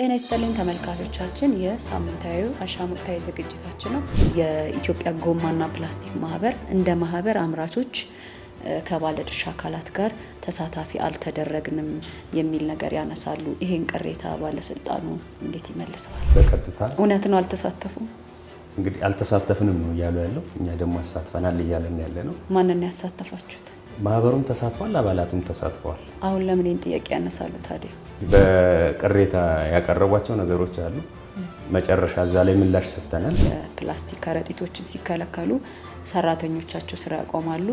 ጤና ይስጥልኝ ተመልካቾቻችን፣ የሳምንታዊ አሻም ወቅታዊ ዝግጅታችን ነው። የኢትዮጵያ ጎማና ፕላስቲክ ማህበር እንደ ማህበር አምራቾች ከባለድርሻ አካላት ጋር ተሳታፊ አልተደረግንም የሚል ነገር ያነሳሉ። ይሄን ቅሬታ ባለስልጣኑ እንዴት ይመልሰዋል? በቀጥታ እውነት ነው አልተሳተፉም? እንግዲህ አልተሳተፍንም ነው እያሉ ያለው። እኛ ደግሞ አሳትፈናል እያለን ያለ ነው። ማንን ያሳተፋችሁት? ማህበሩም ተሳትፏል፣ አባላቱም ተሳትፈዋል። አሁን ለምን ይህን ጥያቄ ያነሳሉ ታዲያ? በቅሬታ ያቀረቧቸው ነገሮች አሉ። መጨረሻ እዛ ላይ ምላሽ ሰጥተናል። የፕላስቲክ ከረጢቶችን ሲከለከሉ ሰራተኞቻቸው ስራ ያቆማሉ።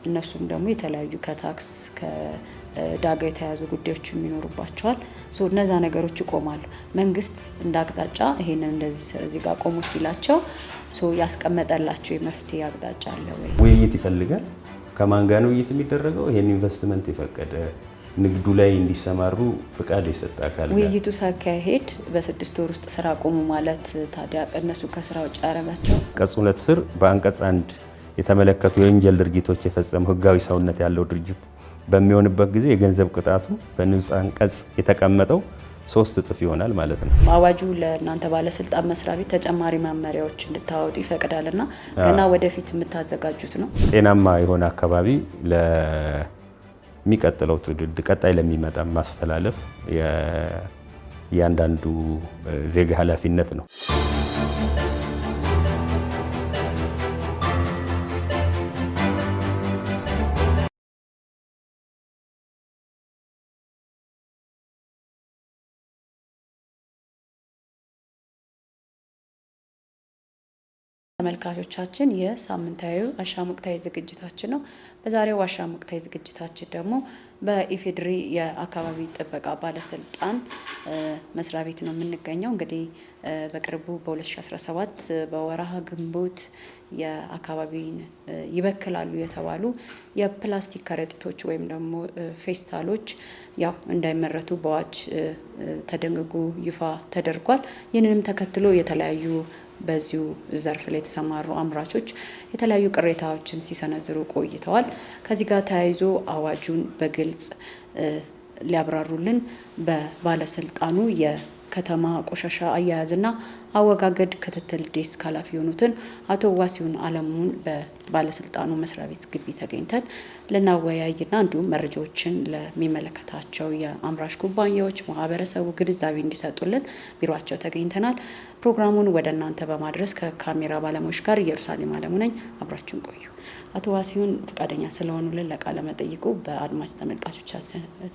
እነሱም ደግሞ የተለያዩ ከታክስ ከዳጋ የተያዙ ጉዳዮች የሚኖሩባቸዋል። እነዛ ነገሮች ይቆማሉ። መንግስት እንደ አቅጣጫ ይሄንን እንደዚህ እዚህ ጋር ቆሙ ሲላቸው ያስቀመጠላቸው የመፍትሄ አቅጣጫ አለ ወይ? ውይይት ይፈልጋል። ከማን ጋር ነው ውይይት የሚደረገው? ይሄን ኢንቨስትመንት የፈቀደ ንግዱ ላይ እንዲሰማሩ ፍቃድ የሰጠ አካል ጋር ውይይቱ ሳካሄድ በ6 ወር ውስጥ ስራ ቆሙ ማለት ታዲያ እነሱ ከስራ ውጭ ያደረጋቸው? አንቀጽ 2 ስር በአንቀጽ 1 የተመለከቱ የወንጀል ድርጊቶች የፈጸሙ ህጋዊ ሰውነት ያለው ድርጅት በሚሆንበት ጊዜ የገንዘብ ቅጣቱ በንዑስ አንቀጽ የተቀመጠው 3 እጥፍ ይሆናል ማለት ነው። አዋጁ ለእናንተ ባለስልጣን መስሪያ ቤት ተጨማሪ መመሪያዎች እንድታወጡ ይፈቅዳልና ገና ወደፊት የምታዘጋጁት ነው? ጤናማ የሆነ አካባቢ ለሚቀጥለው ትውልድ ቀጣይ ለሚመጣ ማስተላለፍ የእያንዳንዱ ዜጋ ኃላፊነት ነው። ተመልካቾቻችን የሳምንታዊ አሻም ወቅታዊ ዝግጅታችን ነው። በዛሬው አሻም ወቅታዊ ዝግጅታችን ደግሞ በኢፌድሪ የአካባቢ ጥበቃ ባለስልጣን መስሪያ ቤት ነው የምንገኘው። እንግዲህ በቅርቡ በ2017 በወርሃ ግንቦት የአካባቢን ይበክላሉ የተባሉ የፕላስቲክ ከረጢቶች ወይም ደግሞ ፌስታሎች እንዳይመረቱ በአዋጅ ተደንግጎ ይፋ ተደርጓል። ይህንንም ተከትሎ የተለያዩ በዚሁ ዘርፍ ላይ የተሰማሩ አምራቾች የተለያዩ ቅሬታዎችን ሲሰነዝሩ ቆይተዋል። ከዚህ ጋር ተያይዞ አዋጁን በግልጽ ሊያብራሩልን በባለስልጣኑ የከተማ ቆሻሻ አያያዝና አወጋገድ ክትትል ዴስክ ኃላፊ የሆኑትን አቶ ዋሲሁን አለሙን በባለስልጣኑ መስሪያ ቤት ግቢ ተገኝተን ልናወያይና እንዲሁም መረጃዎችን ለሚመለከታቸው የአምራች ኩባንያዎች ማህበረሰቡ ግንዛቤ እንዲሰጡልን ቢሮአቸው ተገኝተናል። ፕሮግራሙን ወደ እናንተ በማድረስ ከካሜራ ባለሙያዎች ጋር ኢየሩሳሌም አለሙ ነኝ። አብራችሁን ቆዩ። አቶ ዋሲሁን ፈቃደኛ ስለሆኑልን ለቃለ መጠይቁ በአድማጭ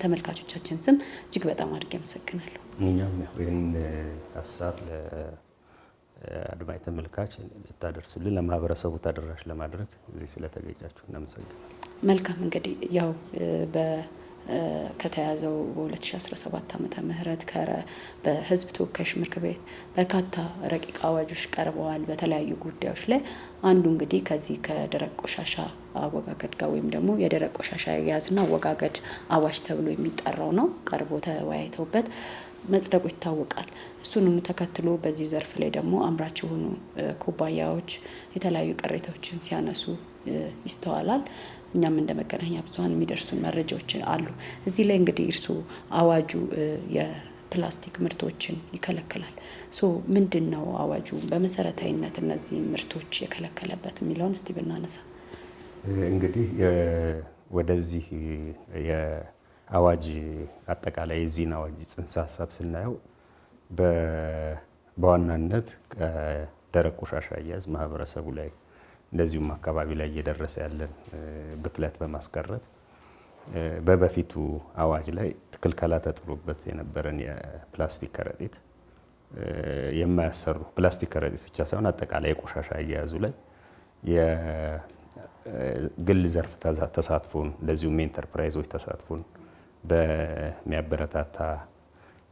ተመልካቾቻችን ስም እጅግ በጣም አድርጌ አመሰግናለሁ። እኛም ይህን ሀሳብ አድማጭ ተመልካች ልታደርሱልን ለማህበረሰቡ ተደራሽ ለማድረግ እዚህ ስለተገኛችሁ እናመሰግናለን። መልካም። እንግዲህ ከተያዘው በ2017 ዓመተ ምህረት በህዝብ ተወካዮች ምክር ቤት በርካታ ረቂቅ አዋጆች ቀርበዋል በተለያዩ ጉዳዮች ላይ። አንዱ እንግዲህ ከዚህ ከደረቅ ቆሻሻ አወጋገድ ጋር ወይም ደግሞ የደረቅ ቆሻሻ አያያዝና አወጋገድ አዋጅ ተብሎ የሚጠራው ነው። ቀርቦ ተወያይተውበት መጽደቁ ይታወቃል። እሱንም ተከትሎ በዚህ ዘርፍ ላይ ደግሞ አምራች የሆኑ ኩባንያዎች የተለያዩ ቅሬታዎችን ሲያነሱ ይስተዋላል። እኛም እንደ መገናኛ ብዙኃን የሚደርሱን መረጃዎች አሉ። እዚህ ላይ እንግዲህ እርስዎ አዋጁ የፕላስቲክ ምርቶችን ይከለክላል። ምንድን ነው አዋጁ በመሰረታዊነት እነዚህ ምርቶች የከለከለበት የሚለውን እስቲ ብናነሳ። እንግዲህ ወደዚህ የአዋጅ አጠቃላይ የዚህን አዋጅ ጽንሰ ሀሳብ ስናየው በዋናነት ከደረቅ ቆሻሻ አያያዝ ማህበረሰቡ ላይ እንደዚሁም አካባቢ ላይ እየደረሰ ያለን ብክለት በማስቀረት በበፊቱ አዋጅ ላይ ክልከላ ተጥሎበት የነበረን የፕላስቲክ ከረጢት የማያሰሩ ፕላስቲክ ከረጢት ብቻ ሳይሆን አጠቃላይ የቆሻሻ አያያዙ ላይ የግል ዘርፍ ተሳትፎን እንደዚሁም የኢንተርፕራይዞች ተሳትፎን በሚያበረታታ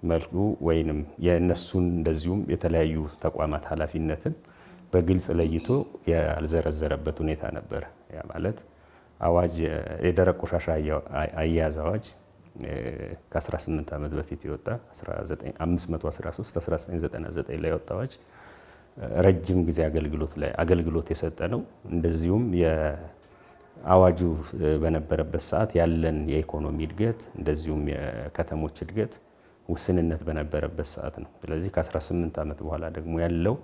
መልኩ ወይንም የእነሱን እንደዚሁም የተለያዩ ተቋማት ኃላፊነትን በግልጽ ለይቶ ያልዘረዘረበት ሁኔታ ነበር። ያ ማለት አዋጅ የደረቅ ቆሻሻ አያያዝ አዋጅ ከ18 ዓመት በፊት የወጣ 513 1999 ላይ የወጣ አዋጅ ረጅም ጊዜ አገልግሎት የሰጠ ነው። እንደዚሁም የአዋጁ በነበረበት ሰዓት ያለን የኢኮኖሚ እድገት እንደዚሁም የከተሞች እድገት ውስንነት በነበረበት ሰዓት ነው። ስለዚህ ከ18 ዓመት በኋላ ደግሞ ያለው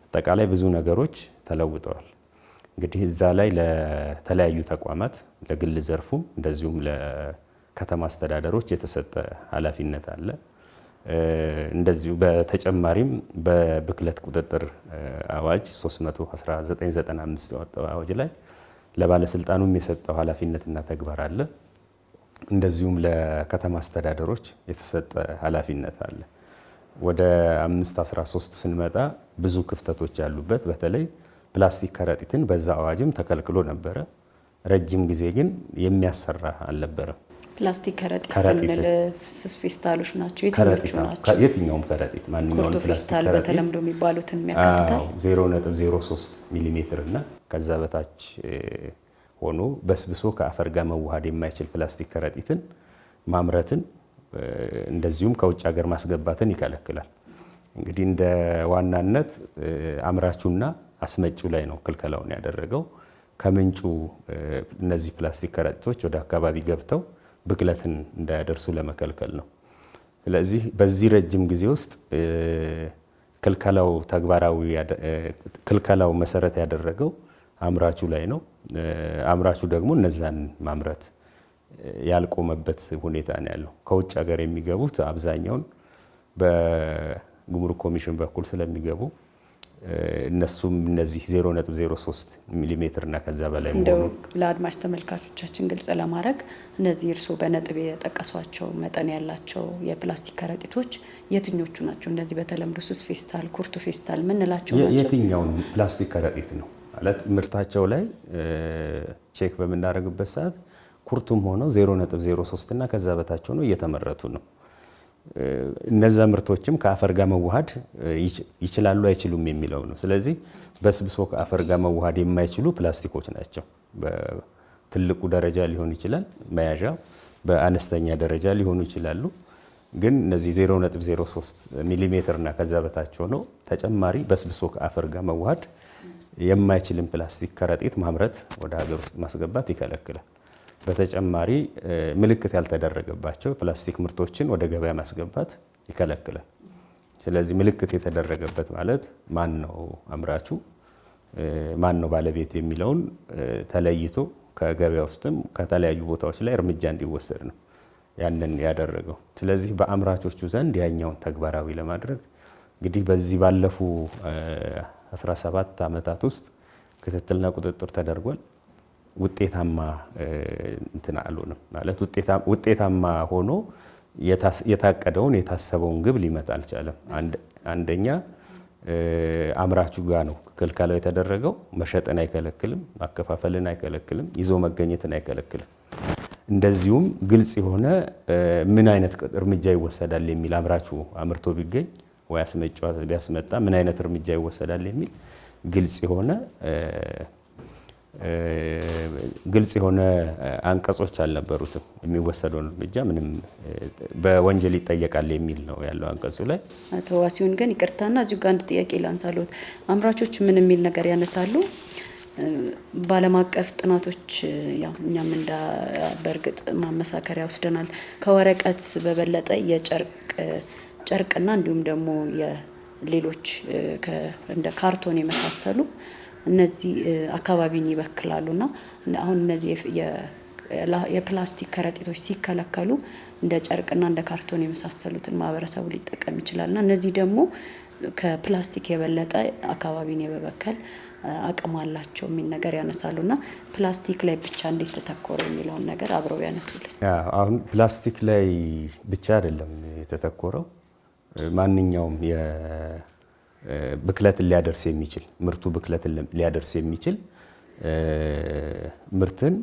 አጠቃላይ ብዙ ነገሮች ተለውጠዋል። እንግዲህ እዛ ላይ ለተለያዩ ተቋማት ለግል ዘርፉም እንደዚሁም ለከተማ አስተዳደሮች የተሰጠ ኃላፊነት አለ። እንደዚሁ በተጨማሪም በብክለት ቁጥጥር አዋጅ 31995 ያወጣው አዋጅ ላይ ለባለስልጣኑም የሰጠው ኃላፊነትና ተግባር አለ። እንደዚሁም ለከተማ አስተዳደሮች የተሰጠ ኃላፊነት አለ። ወደ 513 ስንመጣ ብዙ ክፍተቶች ያሉበት በተለይ ፕላስቲክ ከረጢትን በዛ አዋጅም ተከልክሎ ነበረ። ረጅም ጊዜ ግን የሚያሰራ አልነበረም። ፕላስቲክ ከረጢት ስንል ስስ ፌስታሎች ናቸው? የትኞቹ ናቸው? የትኛውም ከረጢት ማንኛውም ፌስታል በተለምዶ የሚባሉትን የሚያካትታል። 0.03 ሚሊ ሜትር እና ከዛ በታች ሆኖ በስብሶ ከአፈር ጋር መዋሃድ የማይችል ፕላስቲክ ከረጢትን ማምረትን እንደዚሁም ከውጭ ሀገር ማስገባትን ይከለክላል። እንግዲህ እንደ ዋናነት አምራቹና አስመጪው ላይ ነው ክልከላውን ያደረገው። ከምንጩ እነዚህ ፕላስቲክ ከረጢቶች ወደ አካባቢ ገብተው ብክለትን እንዳያደርሱ ለመከልከል ነው። ስለዚህ በዚህ ረጅም ጊዜ ውስጥ ክልከላው መሰረት ያደረገው አምራቹ ላይ ነው። አምራቹ ደግሞ እነዛን ማምረት ያልቆመበት ሁኔታ ነው ያለው። ከውጭ ሀገር የሚገቡት አብዛኛውን በጉምሩክ ኮሚሽን በኩል ስለሚገቡ እነሱም እነዚህ 0.03 ሚሊ ሜትር እና ከዛ በላይ እንደው ለአድማጭ ተመልካቾቻችን ግልጽ ለማድረግ እነዚህ እርስዎ በነጥብ የጠቀሷቸው መጠን ያላቸው የፕላስቲክ ከረጢቶች የትኞቹ ናቸው? እነዚህ በተለምዶ ስስ ፌስታል፣ ኩርቱ ፌስታል ምንላቸው ናቸው? የትኛውን ፕላስቲክ ከረጢት ነው ማለት ምርታቸው ላይ ቼክ በምናደርግበት ሰዓት ኩርቱም ሆነው 0.03 እና ከዛ በታች ሆነው እየተመረቱ ነው። እነዛ ምርቶችም ከአፈር ጋር መዋሃድ ይችላሉ አይችሉም የሚለው ነው። ስለዚህ በስብሶ ከአፈር ጋር መዋሃድ የማይችሉ ፕላስቲኮች ናቸው። በትልቁ ደረጃ ሊሆን ይችላል መያዣ፣ በአነስተኛ ደረጃ ሊሆኑ ይችላሉ። ግን እነዚህ 0.03 ሚሊ ሜትር እና ከዛ በታች ሆነው ተጨማሪ በስብሶ ከአፈር ጋር መዋሃድ የማይችልን ፕላስቲክ ከረጢት ማምረት ወደ ሀገር ውስጥ ማስገባት ይከለክላል። በተጨማሪ ምልክት ያልተደረገባቸው ፕላስቲክ ምርቶችን ወደ ገበያ ማስገባት ይከለክላል። ስለዚህ ምልክት የተደረገበት ማለት ማን ነው አምራቹ፣ ማን ነው ባለቤቱ የሚለውን ተለይቶ ከገበያ ውስጥም ከተለያዩ ቦታዎች ላይ እርምጃ እንዲወሰድ ነው ያንን ያደረገው። ስለዚህ በአምራቾቹ ዘንድ ያኛውን ተግባራዊ ለማድረግ እንግዲህ በዚህ ባለፉ 17 ዓመታት ውስጥ ክትትልና ቁጥጥር ተደርጓል። ውጤታማ እንትን አልሆነም ማለት ውጤታማ ሆኖ የታቀደውን የታሰበውን ግብ ሊመታ አልቻለም። አንደኛ አምራቹ ጋር ነው ክልከላው የተደረገው። መሸጥን አይከለክልም፣ ማከፋፈልን አይከለክልም፣ ይዞ መገኘትን አይከለክልም። እንደዚሁም ግልጽ የሆነ ምን አይነት እርምጃ ይወሰዳል የሚል አምራቹ አምርቶ ቢገኝ ወይ አስመጪው ቢያስመጣ ምን አይነት እርምጃ ይወሰዳል የሚል ግልጽ የሆነ አንቀጾች አልነበሩትም። የሚወሰደውን እርምጃ ምንም በወንጀል ይጠየቃል የሚል ነው ያለው አንቀጹ ላይ። አቶ ዋሲሁን ግን ይቅርታና እዚሁ ጋር አንድ ጥያቄ ላንሳሎት። አምራቾች ምን የሚል ነገር ያነሳሉ? በዓለም አቀፍ ጥናቶች ያው እኛም በእርግጥ ማመሳከሪያ ወስደናል። ከወረቀት በበለጠ ጨርቅና እንዲሁም ደግሞ የሌሎች እንደ ካርቶን የመሳሰሉ እነዚህ አካባቢን ይበክላሉና አሁን እነዚህ የፕላስቲክ ከረጢቶች ሲከለከሉ እንደ ጨርቅና እንደ ካርቶን የመሳሰሉትን ማህበረሰቡ ሊጠቀም ይችላልና እነዚህ ደግሞ ከፕላስቲክ የበለጠ አካባቢን የመበከል አቅም አላቸው የሚል ነገር ያነሳሉና ፕላስቲክ ላይ ብቻ እንዴት ተተኮረ የሚለውን ነገር አብረው ያነሱልኝ። አሁን ፕላስቲክ ላይ ብቻ አይደለም የተተኮረው። ማንኛውም ብክለትን ሊያደርስ የሚችል ምርቱ ብክለትን ሊያደርስ የሚችል ምርትን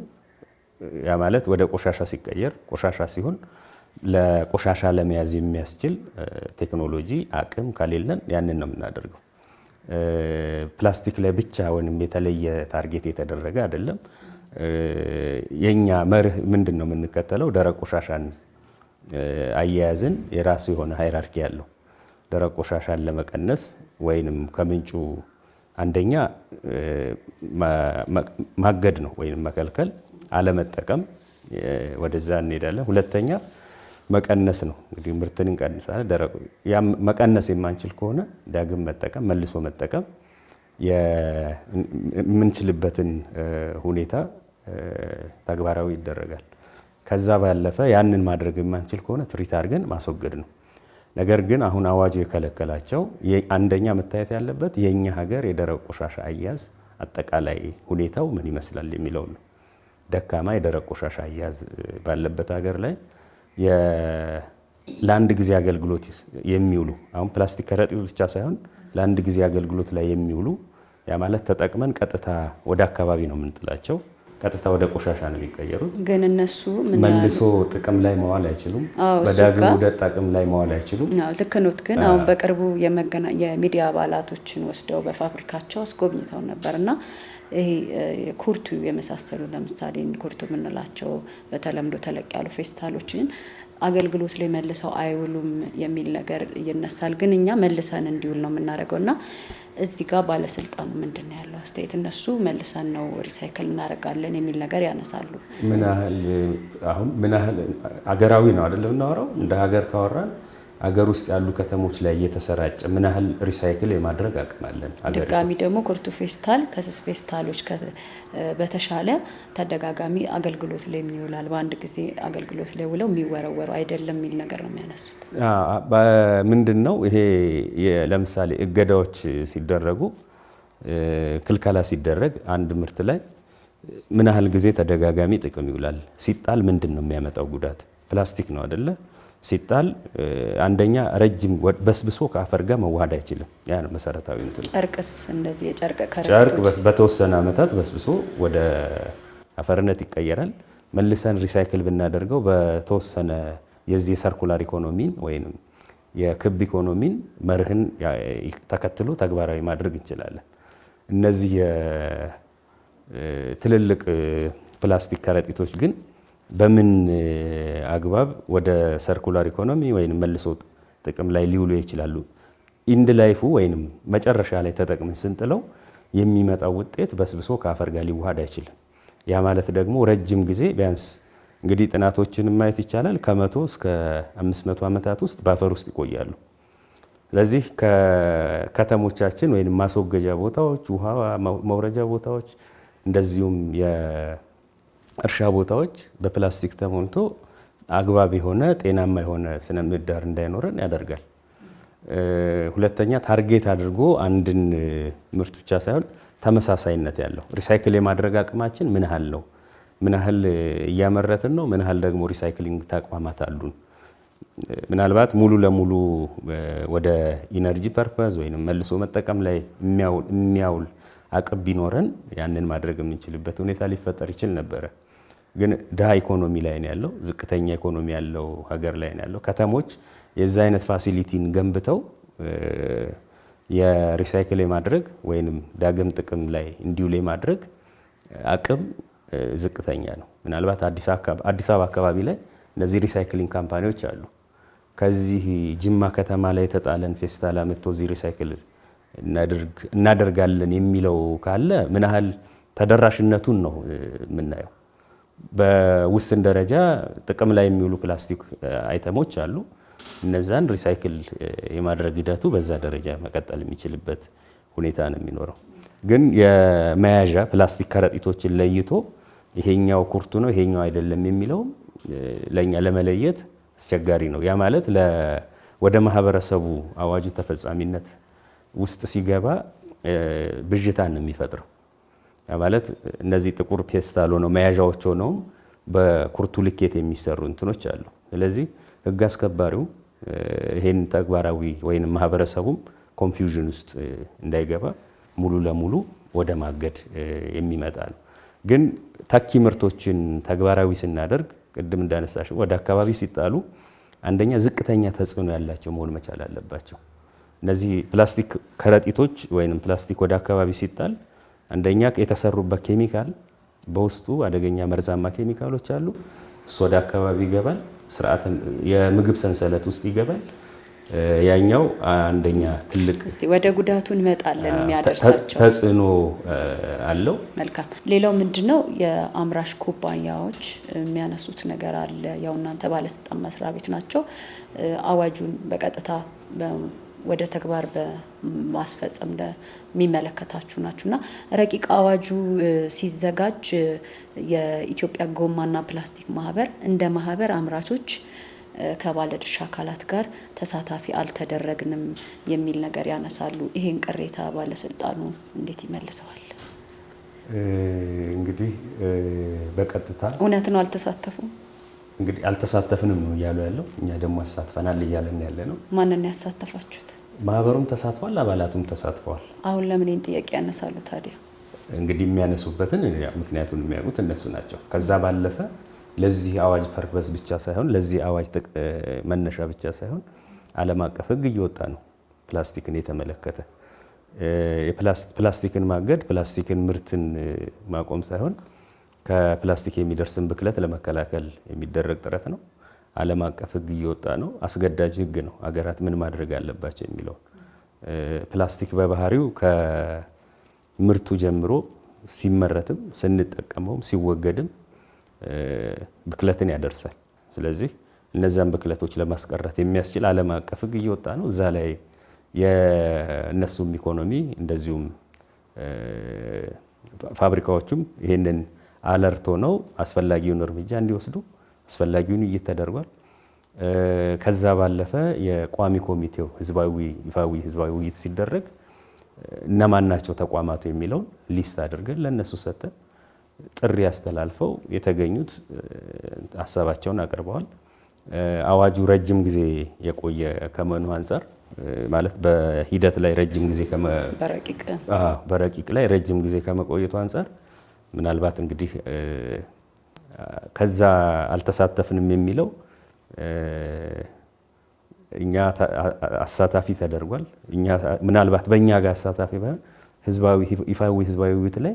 ያ ማለት ወደ ቆሻሻ ሲቀየር ቆሻሻ ሲሆን ለቆሻሻ ለመያዝ የሚያስችል ቴክኖሎጂ አቅም ከሌለን ያንን ነው የምናደርገው። ፕላስቲክ ላይ ብቻ ወይም የተለየ ታርጌት የተደረገ አይደለም። የኛ መርህ ምንድን ነው የምንከተለው? ደረቅ ቆሻሻን አያያዝን የራሱ የሆነ ሃይራርኪ ያለው ደረቅ ቆሻሻን ለመቀነስ ወይንም ከምንጩ አንደኛ ማገድ ነው ወይንም መከልከል፣ አለመጠቀም፣ ወደዛ እንሄዳለን። ሁለተኛ መቀነስ ነው። እንግዲህ ምርትን እንቀንሳለን። ደረቁ ያ መቀነስ የማንችል ከሆነ ዳግም መጠቀም መልሶ መጠቀም የምንችልበትን ሁኔታ ተግባራዊ ይደረጋል። ከዛ ባለፈ ያንን ማድረግ የማንችል ከሆነ ትሪት አድርገን ማስወገድ ነው። ነገር ግን አሁን አዋጁ የከለከላቸው አንደኛ መታየት ያለበት የኛ ሀገር የደረቅ ቆሻሻ አያያዝ አጠቃላይ ሁኔታው ምን ይመስላል የሚለው ነው። ደካማ የደረቅ ቆሻሻ አያያዝ ባለበት ሀገር ላይ ለአንድ ጊዜ አገልግሎት የሚውሉ አሁን ፕላስቲክ ከረጢት ብቻ ሳይሆን ለአንድ ጊዜ አገልግሎት ላይ የሚውሉ ያ ማለት ተጠቅመን ቀጥታ ወደ አካባቢ ነው የምንጥላቸው። ቀጥታ ወደ ቆሻሻ ነው የሚቀየሩት። ግን እነሱ መልሶ ጥቅም ላይ መዋል አይችሉም። በዳግም ወደ ጥቅም ላይ መዋል አይችሉም። ልክ ኖት። ግን አሁን በቅርቡ የሚዲያ አባላቶችን ወስደው በፋብሪካቸው አስጎብኝተው ነበርና ይሄ ኩርቱ የመሳሰሉ ለምሳሌ ኩርቱ የምንላቸው በተለምዶ ተለቅ ያሉ ፌስታሎችን አገልግሎት ላይ መልሰው አይውሉም የሚል ነገር ይነሳል። ግን እኛ መልሰን እንዲውል ነው የምናደርገውና እዚህ ጋር ባለስልጣኑ ምንድን ነው ያለው አስተያየት? እነሱ መልሰን ነው ሪሳይክል እናደርጋለን የሚል ነገር ያነሳሉ። ምን ያህል አገራዊ ነው አይደለም እናወራው። እንደ ሀገር ካወራን አገር ውስጥ ያሉ ከተሞች ላይ እየተሰራጨ ምን ያህል ሪሳይክል የማድረግ አቅም አለን? ድጋሚ ደግሞ ኩርቱ ፌስታል ከስስ ፌስታሎች በተሻለ ተደጋጋሚ አገልግሎት ላይ የሚውላል። በአንድ ጊዜ አገልግሎት ላይ ውለው የሚወረወሩ አይደለም የሚል ነገር ነው የሚያነሱት። ምንድን ነው ይሄ? ለምሳሌ እገዳዎች ሲደረጉ ክልከላ ሲደረግ አንድ ምርት ላይ ምን ያህል ጊዜ ተደጋጋሚ ጥቅም ይውላል? ሲጣል ምንድን ነው የሚያመጣው ጉዳት? ፕላስቲክ ነው አይደለ? ሲጣል አንደኛ ረጅም በስብሶ ከአፈር ጋር መዋሃድ አይችልም። ያ ነው መሰረታዊ እንትን። ጨርቅስ እንደዚህ የጨርቅ ጨርቅ በተወሰነ ዓመታት በስብሶ ወደ አፈርነት ይቀየራል። መልሰን ሪሳይክል ብናደርገው በተወሰነ የዚህ የሰርኩላር ኢኮኖሚን ወይም የክብ ኢኮኖሚን መርህን ተከትሎ ተግባራዊ ማድረግ እንችላለን። እነዚህ ትልልቅ ፕላስቲክ ከረጢቶች ግን በምን አግባብ ወደ ሰርኩላር ኢኮኖሚ ወይም መልሶ ጥቅም ላይ ሊውሉ ይችላሉ? ኢንድ ላይፉ ወይም መጨረሻ ላይ ተጠቅመን ስንጥለው የሚመጣው ውጤት በስብሶ ከአፈር ጋር ሊዋሃድ አይችልም። ያ ማለት ደግሞ ረጅም ጊዜ ቢያንስ እንግዲህ ጥናቶችን ማየት ይቻላል ከ100 እስከ 500 ዓመታት ውስጥ በአፈር ውስጥ ይቆያሉ። ስለዚህ ከከተሞቻችን ወይም ማስወገጃ ቦታዎች፣ ውሃ መውረጃ ቦታዎች እንደዚሁም እርሻ ቦታዎች በፕላስቲክ ተሞልቶ አግባብ የሆነ ጤናማ የሆነ ስነ ምህዳር እንዳይኖረን ያደርጋል። ሁለተኛ ታርጌት አድርጎ አንድን ምርት ብቻ ሳይሆን ተመሳሳይነት ያለው ሪሳይክል የማድረግ አቅማችን ምን ያህል ነው? ምን ያህል እያመረትን ነው? ምን ያህል ደግሞ ሪሳይክሊንግ ተቋማት አሉን? ምናልባት ሙሉ ለሙሉ ወደ ኢነርጂ ፐርፐዝ ወይም መልሶ መጠቀም ላይ የሚያውል አቅም ቢኖረን ያንን ማድረግ የምንችልበት ሁኔታ ሊፈጠር ይችል ነበረ። ግን ድሃ ኢኮኖሚ ላይ ነው ያለው፣ ዝቅተኛ ኢኮኖሚ ያለው ሀገር ላይ ነው ያለው። ከተሞች የዛ አይነት ፋሲሊቲን ገንብተው የሪሳይክል የማድረግ ወይም ዳግም ጥቅም ላይ እንዲውል የማድረግ አቅም ዝቅተኛ ነው። ምናልባት አዲስ አበባ አካባቢ ላይ እነዚህ ሪሳይክሊንግ ካምፓኒዎች አሉ። ከዚህ ጅማ ከተማ ላይ የተጣለን ፌስታል አመጥቶ እዚህ ሪሳይክል እናደርጋለን የሚለው ካለ ምን ያህል ተደራሽነቱን ነው የምናየው። በውስን ደረጃ ጥቅም ላይ የሚውሉ ፕላስቲክ አይተሞች አሉ። እነዛን ሪሳይክል የማድረግ ሂደቱ በዛ ደረጃ መቀጠል የሚችልበት ሁኔታ ነው የሚኖረው። ግን የመያዣ ፕላስቲክ ከረጢቶችን ለይቶ ይሄኛው ኩርቱ ነው ይሄኛው አይደለም የሚለው ለኛ ለመለየት አስቸጋሪ ነው። ያ ማለት ወደ ማህበረሰቡ አዋጁ ተፈጻሚነት ውስጥ ሲገባ ብዥታን ነው የሚፈጥረው። ያ ማለት እነዚህ ጥቁር ፔስታል ሆነው መያዣዎች ሆነው በኩርቱ ልኬት የሚሰሩ እንትኖች አሉ። ስለዚህ ህግ አስከባሪው ይሄን ተግባራዊ ወይም ማህበረሰቡም ኮንፊውዥን ውስጥ እንዳይገባ ሙሉ ለሙሉ ወደ ማገድ የሚመጣ ነው። ግን ተኪ ምርቶችን ተግባራዊ ስናደርግ ቅድም እንዳነሳሽ ወደ አካባቢ ሲጣሉ አንደኛ ዝቅተኛ ተጽዕኖ ያላቸው መሆን መቻል አለባቸው። እነዚህ ፕላስቲክ ከረጢቶች ወይም ፕላስቲክ ወደ አካባቢ ሲጣል አንደኛ የተሰሩበት ኬሚካል በውስጡ አደገኛ መርዛማ ኬሚካሎች አሉ። እሱ ወደ አካባቢ ይገባል፣ የምግብ ሰንሰለት ውስጥ ይገባል። ያኛው አንደኛ ትልቅ እስቲ ወደ ጉዳቱ እንመጣለን። የሚያደርሳቸው ተጽዕኖ አለው። መልካም። ሌላው ምንድነው የአምራች ኩባንያዎች የሚያነሱት ነገር አለ። ያው እናንተ ባለስልጣን መስሪያ ቤት ናቸው። አዋጁን በቀጥታ ወደ ተግባር በማስፈጸም የሚመለከታችሁ ናችሁና ረቂቅ አዋጁ ሲዘጋጅ የኢትዮጵያ ጎማና ፕላስቲክ ማህበር እንደ ማህበር አምራቾች ከባለድርሻ አካላት ጋር ተሳታፊ አልተደረግንም የሚል ነገር ያነሳሉ። ይሄን ቅሬታ ባለስልጣኑ እንዴት ይመልሰዋል? እንግዲህ በቀጥታ እውነት ነው አልተሳተፉም። እንግዲህ አልተሳተፍንም ነው እያሉ ያለው። እኛ ደግሞ አሳትፈናል እያለን ያለ ነው። ማንን ያሳተፋችሁት? ማህበሩም ተሳትፏል፣ አባላቱም ተሳትፈዋል። አሁን ለምን ይህን ጥያቄ ያነሳሉ ታዲያ? እንግዲህ የሚያነሱበትን ምክንያቱን የሚያውቁት እነሱ ናቸው። ከዛ ባለፈ ለዚህ አዋጅ ፐርፐስ ብቻ ሳይሆን ለዚህ አዋጅ መነሻ ብቻ ሳይሆን ዓለም አቀፍ ሕግ እየወጣ ነው። ፕላስቲክን የተመለከተ ፕላስቲክን ማገድ ፕላስቲክን ምርትን ማቆም ሳይሆን ከፕላስቲክ የሚደርስን ብክለት ለመከላከል የሚደረግ ጥረት ነው። ዓለም አቀፍ ሕግ እየወጣ ነው። አስገዳጅ ሕግ ነው። አገራት ምን ማድረግ አለባቸው የሚለው ፕላስቲክ በባህሪው ከምርቱ ጀምሮ ሲመረትም ስንጠቀመውም ሲወገድም ብክለትን ያደርሳል። ስለዚህ እነዛን ብክለቶች ለማስቀረት የሚያስችል ዓለም አቀፍ ሕግ እየወጣ ነው። እዛ ላይ የእነሱም ኢኮኖሚ እንደዚሁም ፋብሪካዎቹም ይሄንን አለርት ሆነው አስፈላጊውን እርምጃ እንዲወስዱ አስፈላጊውን ውይይት ተደርጓል። ከዛ ባለፈ የቋሚ ኮሚቴው ይፋዊ ህዝባዊ ውይይት ሲደረግ እነማን ናቸው ተቋማቱ የሚለውን ሊስት አድርገን ለነሱ ሰጠን። ጥሪ አስተላልፈው የተገኙት ሀሳባቸውን አቅርበዋል። አዋጁ ረጅም ጊዜ የቆየ ከመሆኑ አንፃር ማለት በሂደት ላይ ረጅም ጊዜ በረቂቅ ላይ ረጅም ጊዜ ከመቆየቱ አንፃር ምናልባት እንግዲህ ከዛ አልተሳተፍንም የሚለው እኛ አሳታፊ ተደርጓል። ምናልባት በእኛ ጋር አሳታፊ ባይሆን ይፋዊ ህዝባዊ ውይይት ላይ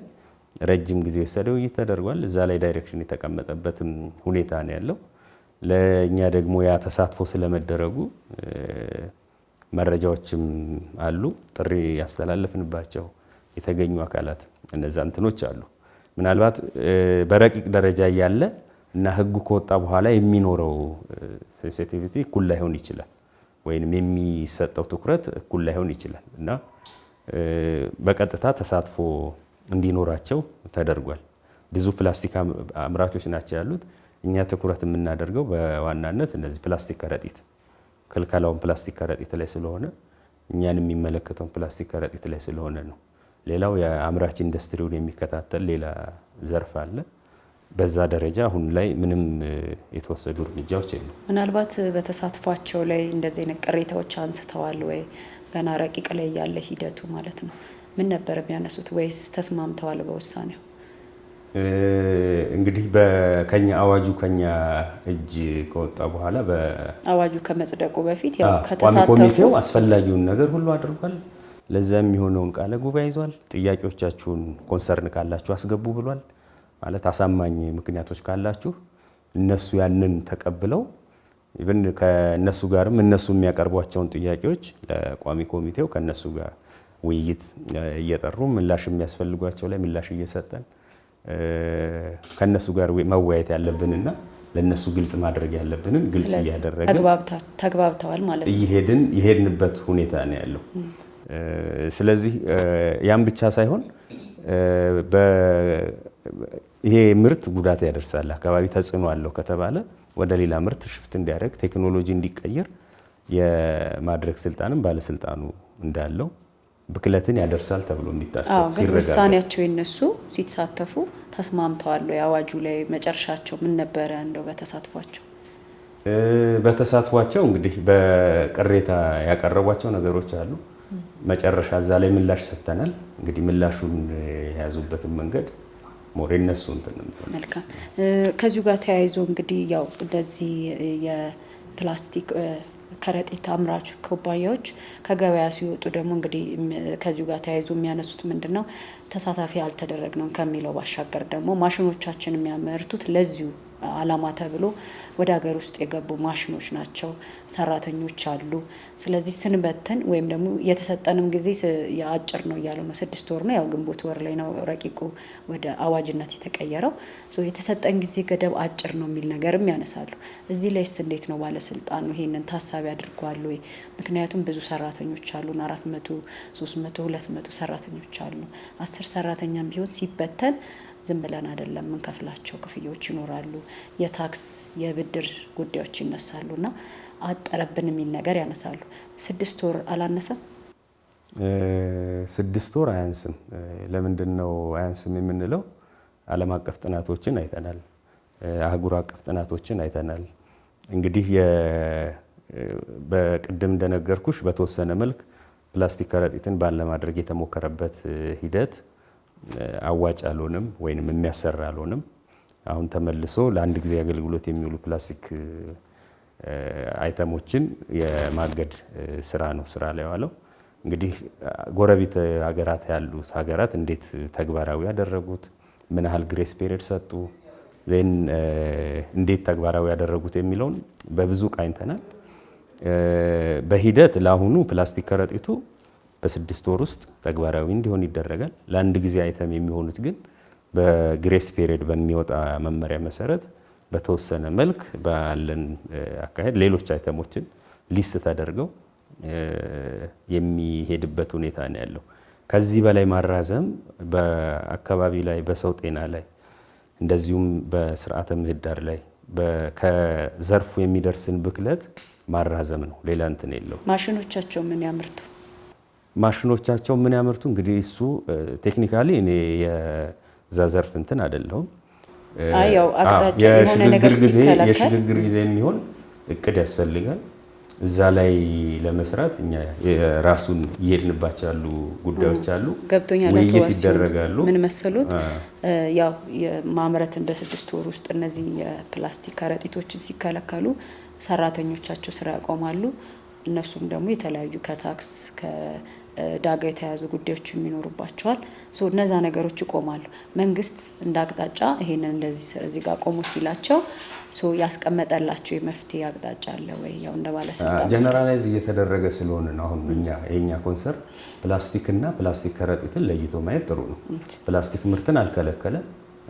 ረጅም ጊዜ ወሰደ ውይይት ተደርጓል። እዛ ላይ ዳይሬክሽን የተቀመጠበትም ሁኔታ ነው ያለው። ለእኛ ደግሞ ያ ተሳትፎ ስለመደረጉ መረጃዎችም አሉ። ጥሪ ያስተላለፍንባቸው የተገኙ አካላት እነዛ እንትኖች አሉ። ምናልባት በረቂቅ ደረጃ እያለ እና ህጉ ከወጣ በኋላ የሚኖረው ሴንሲቲቪቲ እኩል ላይሆን ይችላል፣ ወይንም የሚሰጠው ትኩረት እኩል ላይሆን ይችላል እና በቀጥታ ተሳትፎ እንዲኖራቸው ተደርጓል። ብዙ ፕላስቲክ አምራቾች ናቸው ያሉት። እኛ ትኩረት የምናደርገው በዋናነት እነዚህ ፕላስቲክ ከረጢት ክልከላውን ፕላስቲክ ከረጢት ላይ ስለሆነ እኛን የሚመለከተውን ፕላስቲክ ከረጢት ላይ ስለሆነ ነው። ሌላው የአምራች ኢንዱስትሪውን የሚከታተል ሌላ ዘርፍ አለ። በዛ ደረጃ አሁን ላይ ምንም የተወሰዱ እርምጃዎች የሉም። ምናልባት በተሳትፏቸው ላይ እንደዚህ አይነት ቅሬታዎች አንስተዋል ወይ? ገና ረቂቅ ላይ ያለ ሂደቱ ማለት ነው። ምን ነበር የሚያነሱት ወይስ ተስማምተዋል በውሳኔው? እንግዲህ አዋጁ ከኛ እጅ ከወጣ በኋላ አዋጁ ከመጽደቁ በፊት ያው ቋሚ ኮሚቴው አስፈላጊውን ነገር ሁሉ አድርጓል። ለዛ የሚሆነውን ቃለ ጉባኤ ይዟል። ጥያቄዎቻችሁን ኮንሰርን ካላችሁ አስገቡ ብሏል። ማለት አሳማኝ ምክንያቶች ካላችሁ እነሱ ያንን ተቀብለው ኢቭን ከነሱ ጋርም እነሱ የሚያቀርቧቸውን ጥያቄዎች ለቋሚ ኮሚቴው ከነሱ ጋር ውይይት እየጠሩ ምላሽ የሚያስፈልጓቸው ላይ ምላሽ እየሰጠን ከነሱ ጋር መወያየት ያለብንና ለነሱ ግልጽ ማድረግ ያለብንን ግልጽ እያደረግን ተግባብተዋል ማለት ነው። የሄድንበት ሁኔታ ነው ያለው። ስለዚህ ያን ብቻ ሳይሆን ይሄ ምርት ጉዳት ያደርሳል፣ አካባቢ ተጽዕኖ አለው ከተባለ ወደ ሌላ ምርት ሽፍት እንዲያደርግ ቴክኖሎጂ እንዲቀየር የማድረግ ስልጣንም ባለስልጣኑ እንዳለው ብክለትን ያደርሳል ተብሎ የሚታሰብ ሲረጋገጥ ውሳኔያቸው የነሱ ሲተሳተፉ ተስማምተዋል። የአዋጁ ላይ መጨረሻቸው ምን ነበረ? እንደው በተሳትፏቸው እንግዲህ በቅሬታ ያቀረቧቸው ነገሮች አሉ። መጨረሻ እዛ ላይ ምላሽ ሰጥተናል። እንግዲህ ምላሹን የያዙበትን መንገድ ሞሬ እነሱ እንትን ነው። መልካም። ከዚሁ ጋር ተያይዞ እንግዲህ ያው እንደዚህ የፕላስቲክ ከረጢት አምራች ኩባንያዎች ከገበያ ሲወጡ ደግሞ እንግዲህ ከዚሁ ጋር ተያይዞ የሚያነሱት ምንድነው ተሳታፊ አልተደረግነው ከሚለው ባሻገር ደግሞ ማሽኖቻችን የሚያመርቱት ለዚሁ ዓላማ ተብሎ ወደ ሀገር ውስጥ የገቡ ማሽኖች ናቸው፣ ሰራተኞች አሉ። ስለዚህ ስንበትን ወይም ደግሞ የተሰጠንም ጊዜ አጭር ነው እያሉ ነው፣ 6 ወር ነው። ያው ግንቦት ወር ላይ ነው ረቂቁ ወደ አዋጅነት የተቀየረው። የተሰጠን ጊዜ ገደብ አጭር ነው የሚል ነገርም ያነሳሉ። እዚህ ላይስ እንዴት ነው ባለስልጣኑ ይሄንን ታሳቢ አድርጓል ወይ? ምክንያቱም ብዙ ሰራተኞች አሉን፣ 400፣ 300፣ 200 ሰራተኞች አሉ። 10 ሰራተኛም ቢሆን ሲበተን ዝም ብለን አይደለም የምንከፍላቸው ክፍያዎች ይኖራሉ። የታክስ የብድር ጉዳዮች ይነሳሉና አጠረብን የሚል ነገር ያነሳሉ። 6 ወር አላነሰም? 6 ወር አያንስም። ለምንድን ነው አያንስም የምንለው? ዓለም አቀፍ ጥናቶችን አይተናል፣ አህጉር አቀፍ ጥናቶችን አይተናል። እንግዲህ በቅድም እንደነገርኩሽ በተወሰነ መልክ ፕላስቲክ ከረጢትን ባለ ማድረግ የተሞከረበት ሂደት አዋጭ አልሆንም ወይንም የሚያሰራ አልሆንም። አሁን ተመልሶ ለአንድ ጊዜ አገልግሎት የሚውሉ ፕላስቲክ አይተሞችን የማገድ ስራ ነው ስራ ላይ ዋለው። እንግዲህ ጎረቤት ሀገራት ያሉት ሀገራት እንዴት ተግባራዊ ያደረጉት፣ ምን ያህል ግሬስ ፔሪየድ ሰጡ፣ ዜን እንዴት ተግባራዊ ያደረጉት የሚለውን በብዙ ቃኝተናል። በሂደት ለአሁኑ ፕላስቲክ ከረጢቱ በ6 ወር ውስጥ ተግባራዊ እንዲሆን ይደረጋል። ለአንድ ጊዜ አይተም የሚሆኑት ግን በግሬስ ፔሪየድ በሚወጣ መመሪያ መሰረት በተወሰነ መልክ ባለን አካሄድ ሌሎች አይተሞችን ሊስት ተደርገው የሚሄድበት ሁኔታ ነው ያለው። ከዚህ በላይ ማራዘም በአካባቢ ላይ በሰው ጤና ላይ እንደዚሁም በስርዓተ ምህዳር ላይ ከዘርፉ የሚደርስን ብክለት ማራዘም ነው። ሌላ እንትን የለው። ማሽኖቻቸው ምን ያምርቱ? ማሽኖቻቸው ምን ያመርቱ? እንግዲህ እሱ ቴክኒካሊ እኔ የዛ ዘርፍ እንትን አይደለሁም። ያው አቅጣጫ የሆነ ነገር ሲከለከል የሽግግር ጊዜ የሚሆን እቅድ ያስፈልጋል። እዛ ላይ ለመስራት እኛ ራሱን እየሄድንባቸው ያሉ ጉዳዮች አሉ። ገብቶኛል። ውይይት ይደረጋሉ። ምን መሰሉት? ያው የማምረትን በ6 ወር ውስጥ እነዚህ የፕላስቲክ ከረጢቶችን ሲከለከሉ ሰራተኞቻቸው ስራ ያቆማሉ። እነሱም ደግሞ የተለያዩ ከታክስ ከዳጋ የተያዙ ጉዳዮች የሚኖሩባቸዋል። እነዛ ነገሮች ይቆማሉ። መንግስት እንደ አቅጣጫ ይሄንን እንደዚህ እዚህ ጋር ቆሙ ሲላቸው ያስቀመጠላቸው የመፍትሄ አቅጣጫ አለ ወይ? ያው እንደ ባለስልጣን ጀነራላይዝ እየተደረገ ስለሆነ ነው። አሁን የኛ ኮንሰርን ፕላስቲክና ፕላስቲክ ከረጢትን ለይቶ ማየት ጥሩ ነው። ፕላስቲክ ምርትን አልከለከለም፣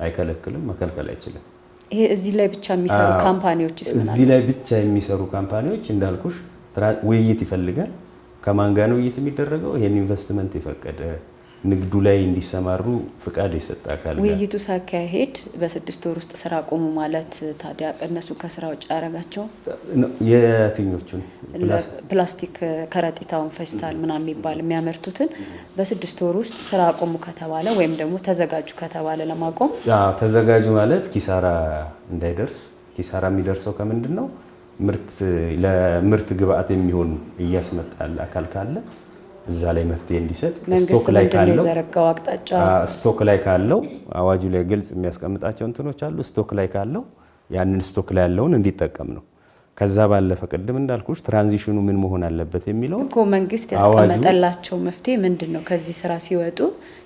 አይከለክልም፣ መከልከል አይችልም። ይሄ እዚህ ላይ ብቻ የሚሰሩ ካምፓኒዎች እዚህ ላይ ብቻ የሚሰሩ ካምፓኒዎች እንዳልኩሽ ውይይት ይፈልጋል። ከማን ጋር ነው ውይይት የሚደረገው? ይሄን ኢንቨስትመንት የፈቀደ ንግዱ ላይ እንዲሰማሩ ፍቃድ የሰጠ አካል ጋር ውይይቱ ሳካሄድ በ6 ወር ውስጥ ስራ ቆሙ ማለት ታዲያ እነሱ ከስራ ውጭ ያደረጋቸው የትኞቹን ፕላስቲክ ከረጢታውን ፌስታል ምናምን የሚባል የሚያመርቱትን በ6 ወር ውስጥ ስራ ቆሙ ከተባለ ወይም ደግሞ ተዘጋጁ ከተባለ ለማቆም ተዘጋጁ ማለት ኪሳራ እንዳይደርስ። ኪሳራ የሚደርሰው ከምንድን ነው? ለምርት ግብአት የሚሆን እያስመጣል አካል ካለ እዛ ላይ መፍትሄ እንዲሰጥ ስቶክ ላይ ካለው አዋጁ ላይ ግልጽ የሚያስቀምጣቸው እንትኖች አሉ። ስቶክ ላይ ካለው ያንን ስቶክ ላይ ያለውን እንዲጠቀም ነው። ከዛ ባለፈ ቅድም እንዳልኩሽ ትራንዚሽኑ ምን መሆን አለበት የሚለው እኮ መንግስት ያስቀመጠላቸው መፍትሄ ምንድን ነው? ከዚህ ስራ ሲወጡ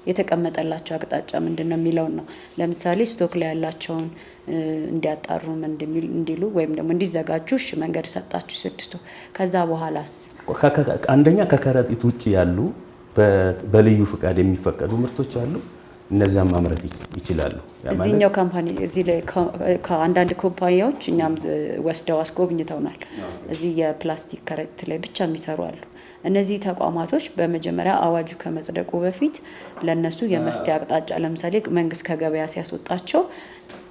የተቀመጠላቸው አቅጣጫ ምንድን ነው የሚለውን ነው። ለምሳሌ ስቶክ ላይ ያላቸውን እንዲያጣሩ እንዲሉ ወይም ደግሞ እንዲዘጋጁ መንገድ ሰጣችሁ 6 ወር። ከዛ በኋላስ አንደኛ ከከረጢት ውጭ ያሉ በልዩ ፍቃድ የሚፈቀዱ ምርቶች አሉ። እነዛም ማምረት ይችላሉ። እዚህኛው ካምፓኒ እዚህ ላይ ከአንዳንድ ኩባንያዎች እኛም ወስደው አስጎብኝተውናል። እዚህ የፕላስቲክ ከረጢት ላይ ብቻ የሚሰሩ አሉ። እነዚህ ተቋማቶች በመጀመሪያ አዋጁ ከመጽደቁ በፊት ለነሱ የመፍትሄ አቅጣጫ ለምሳሌ መንግስት ከገበያ ሲያስወጣቸው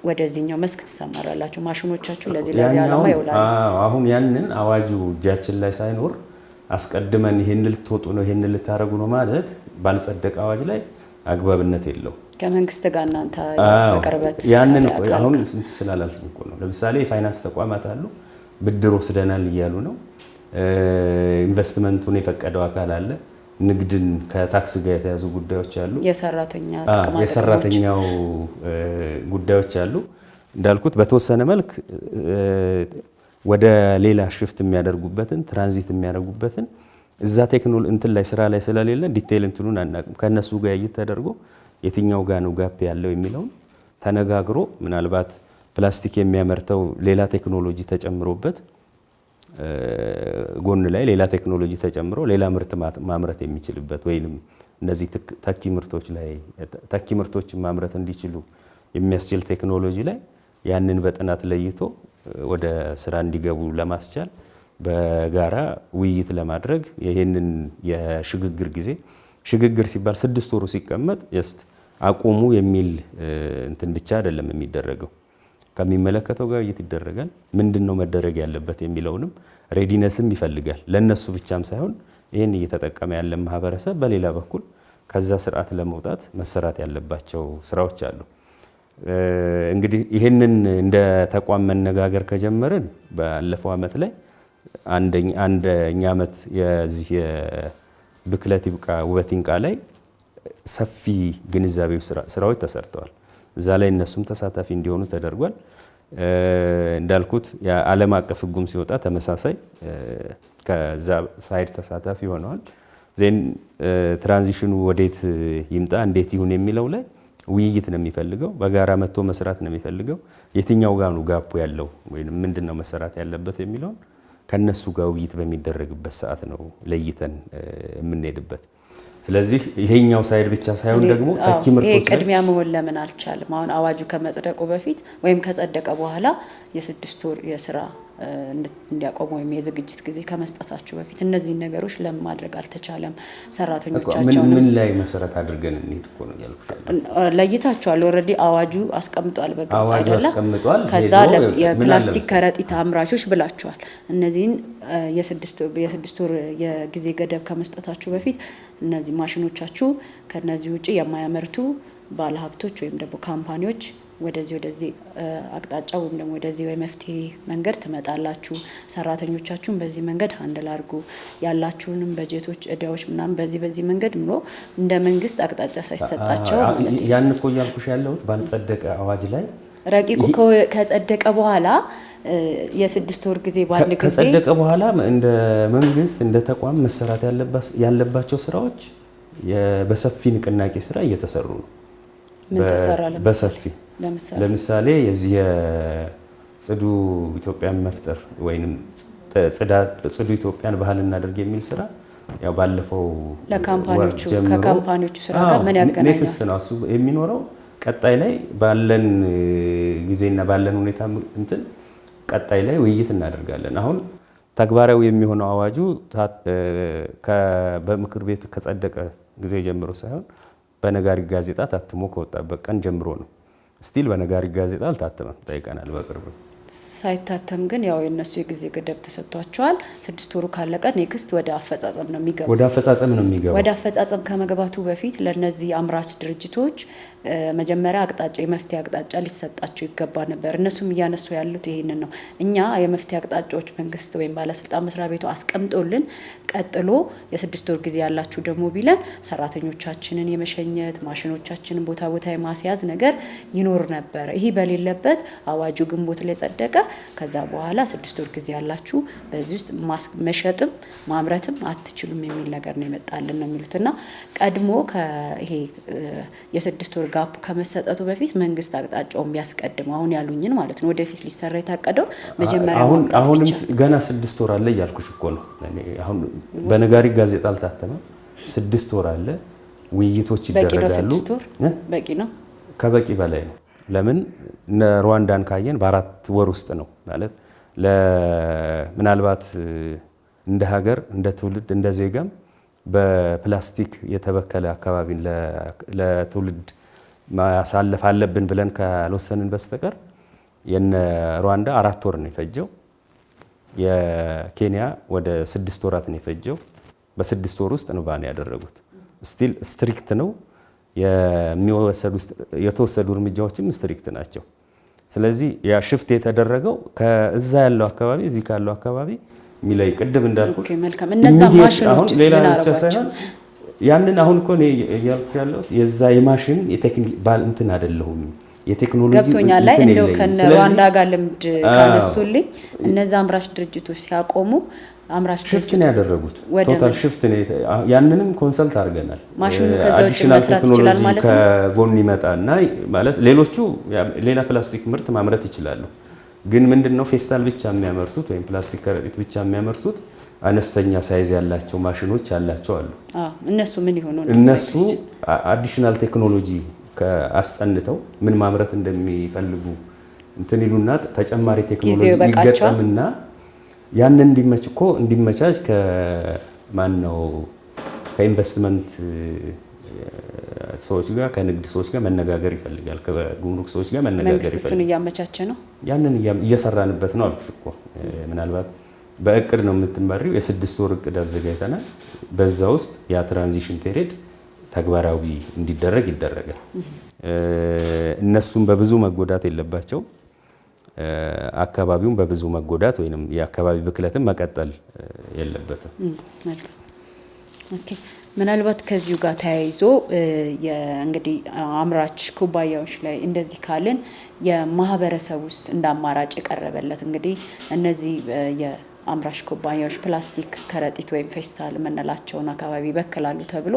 ወደዚህኛው መስክ ተሰማራላችሁ፣ ማሽኖቻችሁ ለዚህ ዓላማ ይውላሉ። አሁን ያንን አዋጁ እጃችን ላይ ሳይኖር አስቀድመን ይሄን ልትወጡ ነው ይሄን ልታረጉ ነው ማለት ባልጸደቀ አዋጅ ላይ አግባብነት የለው። ከመንግስት ጋር እናንተ በቅርበት ያንን አሁን ስንት ስላላልኩ እኮ ነው። ለምሳሌ የፋይናንስ ተቋማት አሉ፣ ብድር ወስደናል እያሉ ነው። ኢንቨስትመንቱን የፈቀደው አካል አለ። ንግድን ከታክስ ጋር የተያዙ ጉዳዮች አሉ። የሰራተኛው ጉዳዮች አሉ። እንዳልኩት በተወሰነ መልክ ወደ ሌላ ሽፍት የሚያደርጉበትን ትራንዚት የሚያደርጉበትን እዛ ቴክኖሎጂ እንትን ላይ ስራ ላይ ስለሌለ ዲቴይል እንትኑን አናውቅም። ከነሱ ጋር ተደርጎ የትኛው ጋር ነው ጋፕ ያለው የሚለውን ተነጋግሮ ምናልባት ፕላስቲክ የሚያመርተው ሌላ ቴክኖሎጂ ተጨምሮበት ጎን ላይ ሌላ ቴክኖሎጂ ተጨምሮ ሌላ ምርት ማምረት የሚችልበት ወይንም እነዚህ ተኪ ምርቶችን ማምረት እንዲችሉ የሚያስችል ቴክኖሎጂ ላይ ያንን በጥናት ለይቶ ወደ ስራ እንዲገቡ ለማስቻል በጋራ ውይይት ለማድረግ ይሄንን የሽግግር ጊዜ ሽግግር ሲባል 6 ወሩ ሲቀመጥ አቁሙ የሚል እንትን ብቻ አይደለም የሚደረገው። ከሚመለከተው ጋር ውይይት ይደረጋል። ምንድነው መደረግ ያለበት የሚለውንም ሬዲነስም ይፈልጋል። ለነሱ ብቻም ሳይሆን ይሄን እየተጠቀመ ያለ ማህበረሰብ በሌላ በኩል ከዛ ስርዓት ለመውጣት መሰራት ያለባቸው ስራዎች አሉ። እንግዲህ ይሄንን እንደ ተቋም መነጋገር ከጀመርን ባለፈው አመት ላይ አንደኛ አመት የዚህ የብክለት ይብቃ ውበት ይንቃ ላይ ሰፊ ግንዛቤው ስራዎች ተሰርተዋል። እዛ ላይ እነሱም ተሳታፊ እንዲሆኑ ተደርጓል። እንዳልኩት የዓለም አቀፍ ህጉም ሲወጣ ተመሳሳይ ከዛ ሳይድ ተሳታፊ ሆነዋል። ዜን ትራንዚሽኑ ወዴት ይምጣ እንዴት ይሁን የሚለው ላይ ውይይት ነው የሚፈልገው። በጋራ መጥቶ መስራት ነው የሚፈልገው። የትኛው ጋር ነው ጋፑ ያለው ወይንም ምንድነው መሰራት ያለበት የሚለው ከነሱ ጋር ውይይት በሚደረግበት ሰዓት ነው ለይተን የምንሄድበት። ስለዚህ ይሄኛው ሳይድ ብቻ ሳይሆን ደግሞ ተኪ ምርቶች ይሄ ቅድሚያ መሆን ለምን አልቻለም? አሁን አዋጁ ከመጽደቁ በፊት ወይም ከጸደቀ በኋላ የ6 ወር የስራ እንዲያቆሙ ወይም የዝግጅት ጊዜ ከመስጠታቸው በፊት እነዚህን ነገሮች ለምን ማድረግ አልተቻለም? ሰራተኞቻቸው ምን ላይ መሰረት አድርገን እንሂድ እኮ ነው ያልኩሽ። ለይታቸዋል። ኦልሬዲ አዋጁ አስቀምጧል በግልጽ አይደለ? ከዛ የፕላስቲክ ከረጢት አምራቾች ብላቸዋል። እነዚህን የ6 ወር የጊዜ ገደብ ከመስጠታቸው በፊት እነዚህ ማሽኖቻችሁ ከነዚህ ውጪ የማያመርቱ ባለሀብቶች ወይም ደግሞ ካምፓኒዎች ወደዚህ አቅጣጫ ወይም ደግሞ ወደዚህ የመፍትሄ መንገድ ትመጣላችሁ፣ ሰራተኞቻችሁን በዚህ መንገድ ሃንድል አድርጉ፣ ያላችሁንም በጀቶች እዳዎች ምናምን በዚህ መንገድ ብሎ እንደ መንግስት አቅጣጫ ሳይሰጣቸው ያን እኮ እያልኩሽ ያለሁት ባልጸደቀ አዋጅ ላይ ረቂቁ ከጸደቀ በኋላ የ6 ወር ጊዜ ባንድ ጊዜ ከጸደቀ በኋላ እንደ መንግስት እንደ ተቋም መሰራት ያለባቸው ስራዎች በሰፊ ንቅናቄ ስራ እየተሰሩ ነው። ምን ተሰራ? በሰፊ ለምሳሌ የዚህ ጽዱ ኢትዮጵያን መፍጠር ወይንም ጽዱ ኢትዮጵያን ባህል እናድርግ የሚል ስራ ያው ባለፈው ከካምፓኒዎቹ ስራ ጋር ምን ያገናኛል? ኔክስት ነው እሱ የሚኖረው። ቀጣይ ላይ ባለን ጊዜና ባለን ሁኔታ እንትን ቀጣይ ላይ ውይይት እናደርጋለን። አሁን ተግባራዊ የሚሆነው አዋጁ በምክር ቤት ከጸደቀ ጊዜ ጀምሮ ሳይሆን በነጋሪት ጋዜጣ ታትሞ ከወጣበት ቀን ጀምሮ ነው። ስቲል በነጋሪት ጋዜጣ አልታተመም፣ ጠይቀናል በቅርብ። ሳይታተም ግን ያው የነሱ የጊዜ ገደብ ተሰጥቷቸዋል። 6 ወሩ ካለቀ ኔክስት ወደ አፈጻጸም ነው የሚገባው። ወደ አፈጻጸም ከመግባቱ በፊት ለነዚህ አምራች ድርጅቶች መጀመሪያ የመፍትሄ አቅጣጫ ሊሰጣቸው ይገባ ነበር። እነሱም እያነሱ ያሉት ይሄንን ነው። እኛ የመፍትሄ አቅጣጫዎች መንግስት ወይም ባለስልጣን መስሪያ ቤቱ አስቀምጦልን ቀጥሎ የ6 ወር ጊዜ ያላችሁ ደግሞ ቢለን ሰራተኞቻችንን የመሸኘት ማሽኖቻችንን ቦታ የማስያዝ ነገር ይኖር ነበር። ይሄ በሌለበት አዋጁ ግንቦት ላይ ጸደቀ። ከዛ በኋላ 6 ወር ጊዜ ያላችሁ በዚህ ውስጥ መሸጥም ማምረትም አትችሉም የሚል ነገር ነው የመጣልን ነው የሚሉትና ቀድሞ ይሄ የ6 ወር ጋፕ ከመሰጠቱ በፊት መንግስት አቅጣጫውን ቢያስቀድም አሁን ያሉኝን ማለት ነው ወደፊት ሊሰራ የታቀደው መጀመሪያ አሁንም ገና 6 ወር አለ እያልኩሽ እኮ ነው። አሁን በነጋሪት ጋዜጣ አልታተመም። 6 ወር አለ። ውይይቶች ይደረጋሉ። በቂ ነው፣ ከበቂ በላይ ነው። ለምን ሩዋንዳን ካየን በ4 ወር ውስጥ ነው ማለት ምናልባት እንደ ሀገር እንደ ትውልድ እንደ ዜጋም በፕላስቲክ የተበከለ አካባቢን ለትውልድ ማሳለፍ አለብን ብለን ካልወሰንን በስተቀር የነ ሩዋንዳ 4 ወር ነው የፈጀው። የኬንያ ወደ 6 ወራት ነው የፈጀው። በ6 ወር ውስጥ ነው ባን ያደረጉት። ስቲል ስትሪክት ነው የተወሰዱ እርምጃዎችም ስትሪክት ናቸው። ስለዚህ ያ ሽፍት የተደረገው ከዛ ያለው አካባቢ እዚህ ካለው አካባቢ ሚላይ ቅድም እንዳልኩ መልካም እነዛ ማሽኖች ሌላ ብቻ ሳይሆን ያንን አሁን እኮ ነው ያልኩ ያለው የዛ የማሽን የቴክኒክ ባል እንትን አይደለሁም የቴክኖሎጂ ገብቶኛል ላይ እንደው ከነ ሩዋንዳ ጋር ልምድ ካነሱልኝ እነዛ አምራች ድርጅቶች ሲያቆሙ አምራች ሽፍት ነው ያደረጉት። ቶታል ሽፍት ነው። ያንንም ኮንሰልት አድርገናል። ማሽኑ ከዛ ውጭ መስራት ይችላል ማለት ነው። ከጎን ይመጣና ማለት ሌሎቹ ሌላ ፕላስቲክ ምርት ማምረት ይችላሉ። ግን ምንድነው ፌስታል ብቻ የሚያመርቱት ወይም ፕላስቲክ ከረጢት ብቻ የሚያመርቱት አነስተኛ ሳይዝ ያላቸው ማሽኖች ያላቸው አሉ። እነሱ ምን ይሆኑ? እነሱ አዲሽናል ቴክኖሎጂ አስጠንተው ምን ማምረት እንደሚፈልጉ እንትን ይሉና ተጨማሪ ቴክኖሎጂ ይገጠምና ያን እንዲመቻች ከማን ነው ከኢንቨስትመንት ሰዎች ጋር ከንግድ ሰዎች ጋር መነጋገር ይፈልጋል። ከጉምሩክ ሰዎች ጋር መነጋገር ይፈልጋል። እሱን እያመቻቸ ነው። ያንን እየሰራንበት ነው አልኩሽ እኮ። ምናልባት በእቅድ ነው የምትመሪው። የ6 ወር እቅድ አዘጋጅተናል። በዛ ውስጥ ያ ትራንዚሽን ፔሪድ ተግባራዊ እንዲደረግ ይደረጋል። እነሱም በብዙ መጎዳት የለባቸው። አካባቢውን በብዙ መጎዳት ወይንም የአካባቢ ብክለትን መቀጠል የለበትም። ኦኬ። ምናልባት ከዚሁ ጋር ተያይዞ እንግዲህ አምራች ኩባያዎች ላይ እንደዚህ ካልን የማህበረሰብ ውስጥ እንደ አማራጭ የቀረበለት እንግዲህ እነዚህ የአምራች ኩባያዎች ፕላስቲክ ከረጢት ወይም ፌስታል የምንላቸውን አካባቢ ይበክላሉ ተብሎ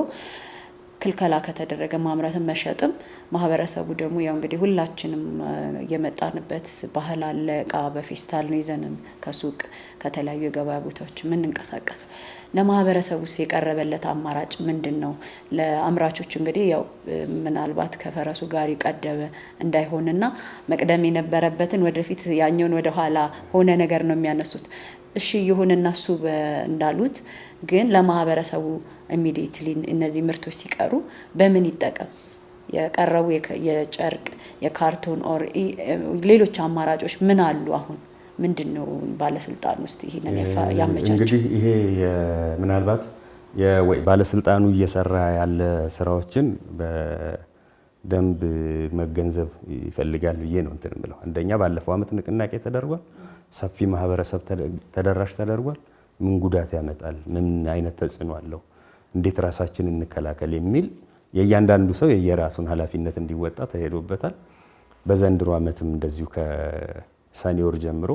ክልከላ ከተደረገ ማምረትን መሸጥም ማህበረሰቡ ደግሞ ያው እንግዲህ ሁላችንም የመጣንበት ባህል አለ። እቃ በፌስታል ነው ይዘንም ከሱቅ ከተለያዩ የገበያ ቦታዎች የምንንቀሳቀስ። ለማህበረሰቡ ውስጥ የቀረበለት አማራጭ ምንድን ነው? ለአምራቾች እንግዲህ ያው ምናልባት ከፈረሱ ጋር ቀደመ እንዳይሆንና መቅደም የነበረበትን ወደፊት ያኛውን ወደ ኋላ ሆነ ነገር ነው የሚያነሱት። እሺ ይሁንና እሱ እንዳሉት ግን ለማህበረሰቡ ኢሚዲየትሊ እነዚህ ምርቶች ሲቀሩ በምን ይጠቀም? የቀረቡ የጨርቅ የካርቶን ኦር ሌሎች አማራጮች ምን አሉ? አሁን ምንድነው ባለስልጣን ውስጥ ይሄንን ያመቻቸው? እንግዲህ ይሄ ምናልባት ባለስልጣኑ እየሰራ ያለ ስራዎችን በደንብ መገንዘብ ይፈልጋል ብዬ ነው እንትን የምለው። አንደኛ ባለፈው ዓመት ንቅናቄ ተደርጓል። ሰፊ ማህበረሰብ ተደራሽ ተደርጓል። ምን ጉዳት ያመጣል? ምን አይነት ተጽዕኖ አለው? እንዴት ራሳችንን እንከላከል የሚል የእያንዳንዱ ሰው የየራሱን ኃላፊነት እንዲወጣ ተሄዶበታል። በዘንድሮ ዓመትም እንደዚሁ ከሰኔ ወር ጀምሮ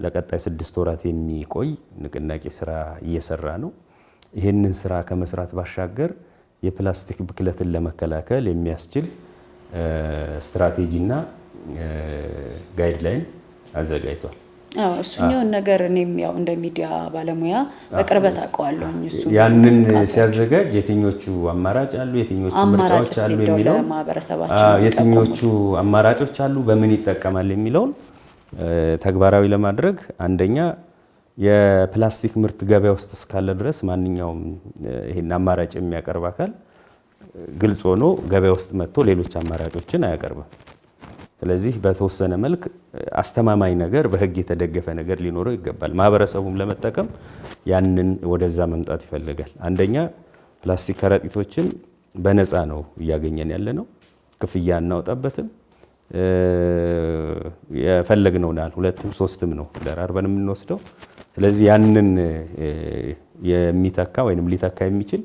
ለቀጣይ 6 ወራት የሚቆይ ንቅናቄ ስራ እየሰራ ነው። ይህንን ስራ ከመስራት ባሻገር የፕላስቲክ ብክለትን ለመከላከል የሚያስችል ስትራቴጂና ጋይድላይን አዘጋጅቷል። እሱኛውን ነገር እኔም ያው እንደ ሚዲያ ባለሙያ በቅርበት አውቀዋለሁ። እሱ ያንን ሲያዘጋጅ የትኞቹ አማራጭ አሉ፣ የትኞቹ ምርጫዎች አሉ የሚለው የትኞቹ አማራጮች አሉ፣ በምን ይጠቀማል የሚለውን ተግባራዊ ለማድረግ አንደኛ የፕላስቲክ ምርት ገበያ ውስጥ እስካለ ድረስ ማንኛውም ይሄን አማራጭ የሚያቀርብ አካል ግልጽ ሆኖ ገበያ ውስጥ መጥቶ ሌሎች አማራጮችን አያቀርብም። ስለዚህ በተወሰነ መልክ አስተማማኝ ነገር በሕግ የተደገፈ ነገር ሊኖረው ይገባል። ማህበረሰቡም ለመጠቀም ያንን ወደዛ መምጣት ይፈልጋል። አንደኛ ፕላስቲክ ከረጢቶችን በነፃ ነው እያገኘን ያለ ነው። ክፍያ እናወጣበትም። የፈለግነው ናል 2ም 3ም ነው ደራርበን የምንወስደው። ስለዚህ ያንን የሚተካ ወይንም ሊተካ የሚችል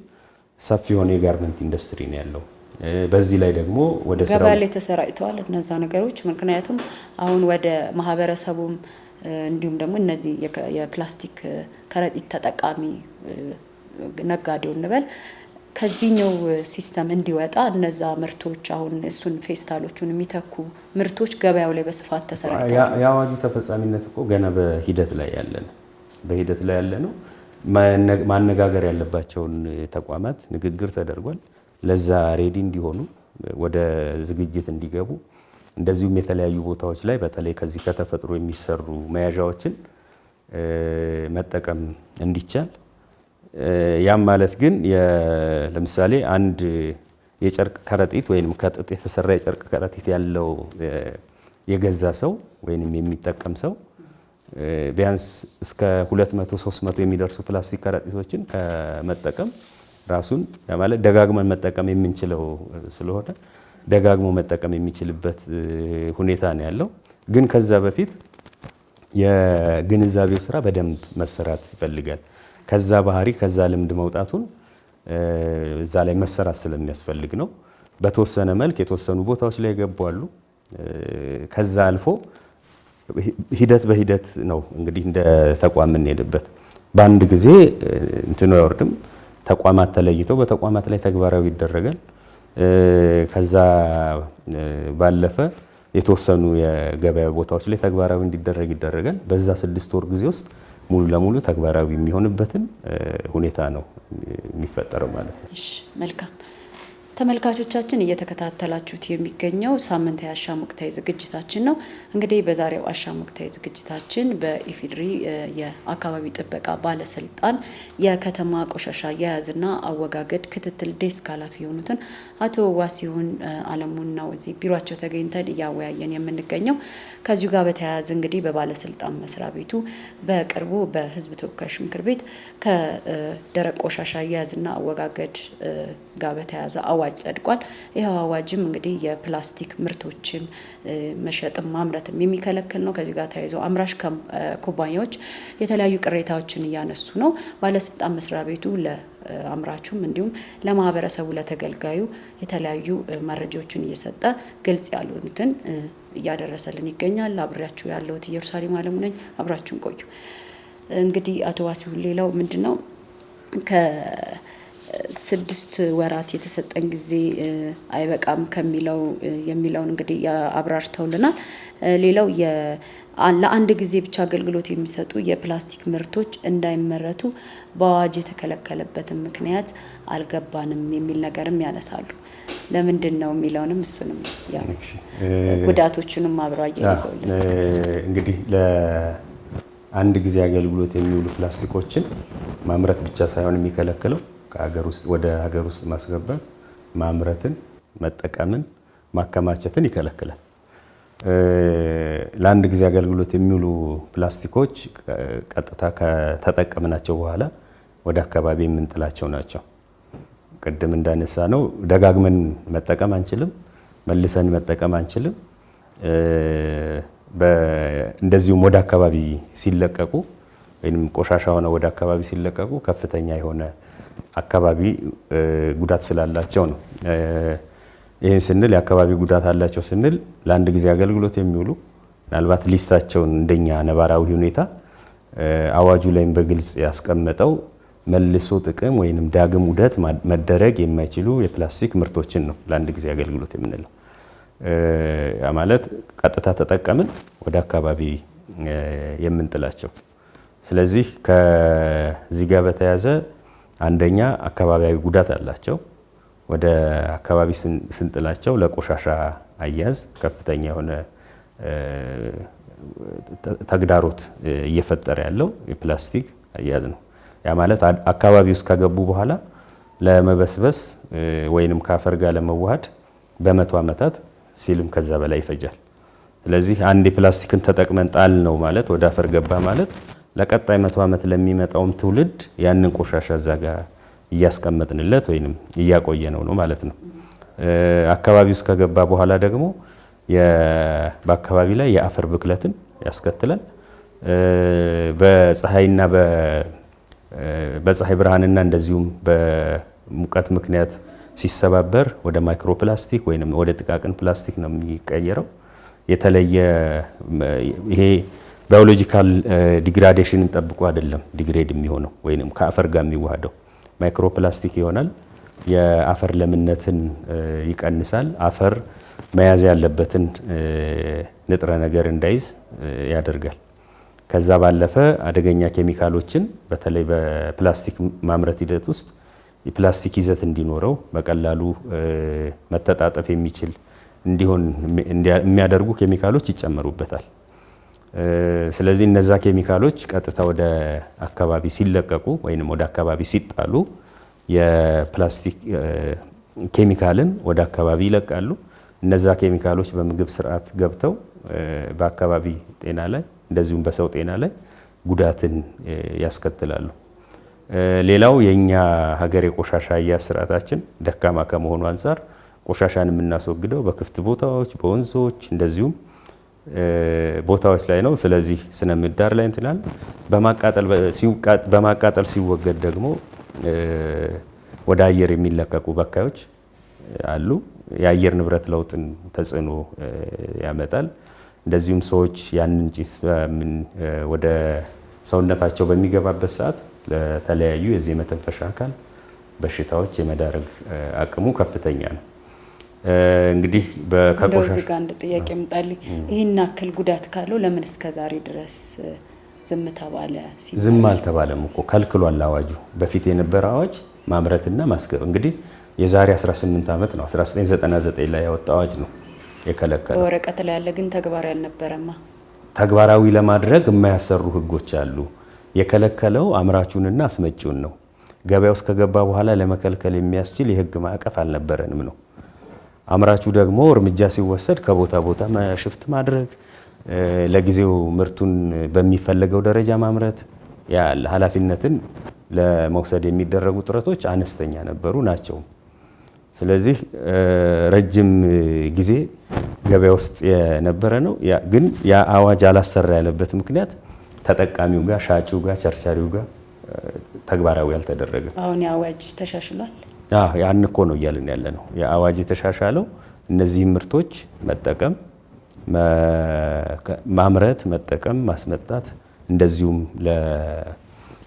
ሰፊ የሆነ የጋርመንት ኢንዱስትሪ ነው ያለው። በዚህ ላይ ደግሞ ወደ ስራው ገበያ ላይ ተሰራጭተዋል እነዛ ነገሮች። ምክንያቱም አሁን ወደ ማህበረሰቡም እንዲሁም ደግሞ እነዚህ የፕላስቲክ ከረጢት ተጠቃሚ ነጋዴው እንበል ከዚህኛው ሲስተም እንዲወጣ እነዛ ምርቶች አሁን እሱን ፌስታሎቹን የሚተኩ ምርቶች ገበያው ላይ በስፋት ተሰራጭተዋል። የአዋጁ ተፈጻሚነት እኮ ገና በሂደት ላይ ያለ ነው። ማነጋገር ያለባቸውን ተቋማት ንግግር ተደርጓል። ለዛ ሬዲ እንዲሆኑ ወደ ዝግጅት እንዲገቡ እንደዚሁም የተለያዩ ቦታዎች ላይ በተለይ ከዚህ ከተፈጥሮ የሚሰሩ መያዣዎችን መጠቀም እንዲቻል። ያም ማለት ግን ለምሳሌ አንድ የጨርቅ ከረጢት ወይም ከጥጥ የተሰራ የጨርቅ ከረጢት ያለው የገዛ ሰው ወይም የሚጠቀም ሰው ቢያንስ እስከ 200-300 የሚደርሱ ፕላስቲክ ከረጢቶችን ከመጠቀም ራሱን ማለት ደጋግመን መጠቀም የምንችለው ስለሆነ ደጋግሞ መጠቀም የሚችልበት ሁኔታ ነው ያለው። ግን ከዛ በፊት የግንዛቤው ስራ በደንብ መሰራት ይፈልጋል። ከዛ ባህሪ ከዛ ልምድ መውጣቱን እዛ ላይ መሰራት ስለሚያስፈልግ ነው። በተወሰነ መልክ የተወሰኑ ቦታዎች ላይ ይገባሉ። ከዛ አልፎ ሂደት በሂደት ነው እንግዲህ እንደ ተቋም የምንሄድበት። በአንድ ጊዜ እንትኑ አይወርድም። ተቋማት ተለይተው በተቋማት ላይ ተግባራዊ ይደረጋል። ከዛ ባለፈ የተወሰኑ የገበያ ቦታዎች ላይ ተግባራዊ እንዲደረግ ይደረጋል። በዛ 6 ወር ጊዜ ውስጥ ሙሉ ለሙሉ ተግባራዊ የሚሆንበትን ሁኔታ ነው የሚፈጠረው ማለት ነው። እሺ መልካም ተመልካቾቻችን እየተከታተላችሁት የሚገኘው ሳምንታዊ አሻም ወቅታዊ ዝግጅታችን ነው። እንግዲህ በዛሬው አሻም ወቅታዊ ዝግጅታችን በኢፌዴሪ የአካባቢ ጥበቃ ባለስልጣን የከተማ ቆሻሻ አያያዝና አወጋገድ ክትትል ዴስክ ኃላፊ የሆኑትን አቶ ዋሲሁን አለሙን ነው እዚህ ቢሮአቸው ተገኝተን እያወያየን የምንገኘው። ከዚሁ ጋር በተያያዘ እንግዲህ በባለስልጣን መስሪያ ቤቱ በቅርቡ በሕዝብ ተወካዮች ምክር ቤት ከደረቅ ቆሻሻ አያያዝና አወጋገድ ጋር በተያያዘ አዋጅ ጸድቋል። ይህ አዋጅም እንግዲህ የፕላስቲክ ምርቶችን መሸጥም ማምረትም የሚከለክል ነው። ከዚህ ጋር ተያይዞ አምራች ኩባንያዎች የተለያዩ ቅሬታዎችን እያነሱ ነው። ባለስልጣን መስሪያ ቤቱ ለአምራቹም እንዲሁም ለማህበረሰቡ ለተገልጋዩ የተለያዩ መረጃዎችን እየሰጠ ግልጽ ያሉትን እያደረሰልን ይገኛል። አብሬያችሁ ያለሁት ኢየሩሳሌም አለሙ ነኝ። አብራችሁን ቆዩ። እንግዲህ አቶ ዋሲሁን ሌላው ምንድነው ከ6 ወራት የተሰጠን ጊዜ አይበቃም ከሚለው የሚለውን እንግዲህ አብራርተውልናል። ሌላው ለአንድ ጊዜ ብቻ አገልግሎት የሚሰጡ የፕላስቲክ ምርቶች እንዳይመረቱ በአዋጅ የተከለከለበትን ምክንያት አልገባንም የሚል ነገርም ያነሳሉ። ለምንድን ነው የሚለውንም እሱንም ጉዳቶቹንም አብረው አያይዘውልን እንግዲህ ለአንድ ጊዜ አገልግሎት የሚውሉ ፕላስቲኮችን ማምረት ብቻ ሳይሆን የሚከለክለው ከሀገር ውስጥ ወደ ሀገር ውስጥ ማስገባት፣ ማምረትን፣ መጠቀምን፣ ማከማቸትን ይከለክላል። ለአንድ ጊዜ አገልግሎት የሚውሉ ፕላስቲኮች ቀጥታ ከተጠቀምናቸው በኋላ ወደ አካባቢ የምንጥላቸው ናቸው። ቅድም እንዳነሳ ነው ደጋግመን መጠቀም አንችልም፣ መልሰን መጠቀም አንችልም። እንደዚሁም ወደ አካባቢ ሲለቀቁ ወይም ቆሻሻ ሆነ ወደ አካባቢ ሲለቀቁ ከፍተኛ የሆነ አካባቢ ጉዳት ስላላቸው ነው። ይህን ስንል የአካባቢ ጉዳት አላቸው ስንል ለአንድ ጊዜ አገልግሎት የሚውሉ ምናልባት ሊስታቸውን እንደኛ ነባራዊ ሁኔታ አዋጁ ላይም በግልጽ ያስቀመጠው መልሶ ጥቅም ወይም ዳግም ውደት መደረግ የማይችሉ የፕላስቲክ ምርቶችን ነው ለአንድ ጊዜ አገልግሎት የምንለው። ያ ማለት ቀጥታ ተጠቀምን ወደ አካባቢ የምንጥላቸው። ስለዚህ ከዚህ ጋር በተያያዘ አንደኛ አካባቢያዊ ጉዳት አላቸው። ወደ አካባቢ ስንጥላቸው ለቆሻሻ አያያዝ ከፍተኛ የሆነ ተግዳሮት እየፈጠረ ያለው የፕላስቲክ አያያዝ ነው። ያ ማለት አካባቢ ውስጥ ከገቡ በኋላ ለመበስበስ ወይንም ከአፈር ጋር ለመዋሃድ በመቶ ዓመታት ሲልም ከዛ በላይ ይፈጃል። ስለዚህ አንድ የፕላስቲክን ተጠቅመን ጣል ነው ማለት ወደ አፈር ገባ ማለት ለቀጣይ 100 ዓመት ለሚመጣውም ትውልድ ያንን ቆሻሻ እዛ ጋር እያስቀመጥንለት ወይንም እያቆየነው ነው ማለት ነው። አካባቢ ውስጥ ከገባ በኋላ ደግሞ በአካባቢ ላይ የአፈር ብክለትን ያስከትላል። በፀሐይና በፀሐይ ብርሃንና እንደዚሁም በሙቀት ምክንያት ሲሰባበር ወደ ማይክሮፕላስቲክ ወይንም ወደ ጥቃቅን ፕላስቲክ ነው የሚቀየረው። የተለየ ይሄ ባዮሎጂካል ዲግራዴሽንን ጠብቆ አይደለም ዲግሬድ የሚሆነው ወይንም ከአፈር ጋር የሚዋሃደው ማይክሮፕላስቲክ ይሆናል። የአፈር ለምነትን ይቀንሳል። አፈር መያዝ ያለበትን ንጥረ ነገር እንዳይዝ ያደርጋል። ከዛ ባለፈ አደገኛ ኬሚካሎችን በተለይ በፕላስቲክ ማምረት ሂደት ውስጥ የፕላስቲክ ይዘት እንዲኖረው በቀላሉ መተጣጠፍ የሚችል እንዲሆን የሚያደርጉ ኬሚካሎች ይጨመሩበታል። ስለዚህ እነዛ ኬሚካሎች ቀጥታ ወደ አካባቢ ሲለቀቁ ወይንም ወደ አካባቢ ሲጣሉ የፕላስቲክ ኬሚካልን ወደ አካባቢ ይለቃሉ። እነዛ ኬሚካሎች በምግብ ስርዓት ገብተው በአካባቢ ጤና ላይ እንደዚሁም በሰው ጤና ላይ ጉዳትን ያስከትላሉ። ሌላው የኛ ሀገር የቆሻሻ አያያዝ ስርዓታችን ደካማ ከመሆኑ አንፃር ቆሻሻን የምናስወግደው በክፍት ቦታዎች፣ በወንዞች እንደዚሁም ቦታዎች ላይ ነው። ስለዚህ ስነ ምህዳር ላይ እንትናል በማቃጠል ሲወገድ ደግሞ ወደ አየር የሚለቀቁ በካዮች አሉ። የአየር ንብረት ለውጥን ተጽዕኖ ያመጣል። እንደዚሁም ሰዎች ያንን ጭስ ወደ ሰውነታቸው በሚገባበት ሰዓት ለተለያዩ የዚህ የመተንፈሻ አካል በሽታዎች የመዳረግ አቅሙ ከፍተኛ ነው። እንግዲህ ከቆሻሻ ጋር አንድ ጥያቄ ምጣልኝ። ይህን አክል ጉዳት ካለው ለምን እስከ ዛሬ ድረስ ዝም ተባለ? ዝም አልተባለም እኮ ከልክሏል አዋጁ። በፊት የነበረ አዋጅ ማምረትና ማስገብ እንግዲህ የዛሬ 18 ዓመት ነው 1999 ላይ ያወጣ አዋጅ ነው የከለከለው። በወረቀት ላይ ያለ ግን ተግባራዊ አልነበረማ። ተግባራዊ ለማድረግ የማያሰሩ ህጎች አሉ። የከለከለው አምራቹንና አስመጪውን ነው። ገበያ ውስጥ ከገባ በኋላ ለመከልከል የሚያስችል የህግ ማዕቀፍ አልነበረንም ነው። አምራቹ ደግሞ እርምጃ ሲወሰድ ከቦታ ቦታ ሽፍት ማድረግ፣ ለጊዜው ምርቱን በሚፈለገው ደረጃ ማምረት ያለ ኃላፊነትን ለመውሰድ የሚደረጉ ጥረቶች አነስተኛ ነበሩ ናቸው። ስለዚህ ረጅም ጊዜ ገበያ ውስጥ የነበረ ነው። ግን ያ አዋጅ አላሰራ ያለበት ምክንያት ተጠቃሚው ጋር፣ ሻጩ ጋር፣ ቸርቻሪው ጋር ተግባራዊ ያልተደረገ። አሁን የአዋጅ ተሻሽሏል። ያን እኮ ነው እያልን ያለ ነው። የአዋጅ የተሻሻለው እነዚህ ምርቶች መጠቀም፣ ማምረት፣ መጠቀም፣ ማስመጣት እንደዚሁም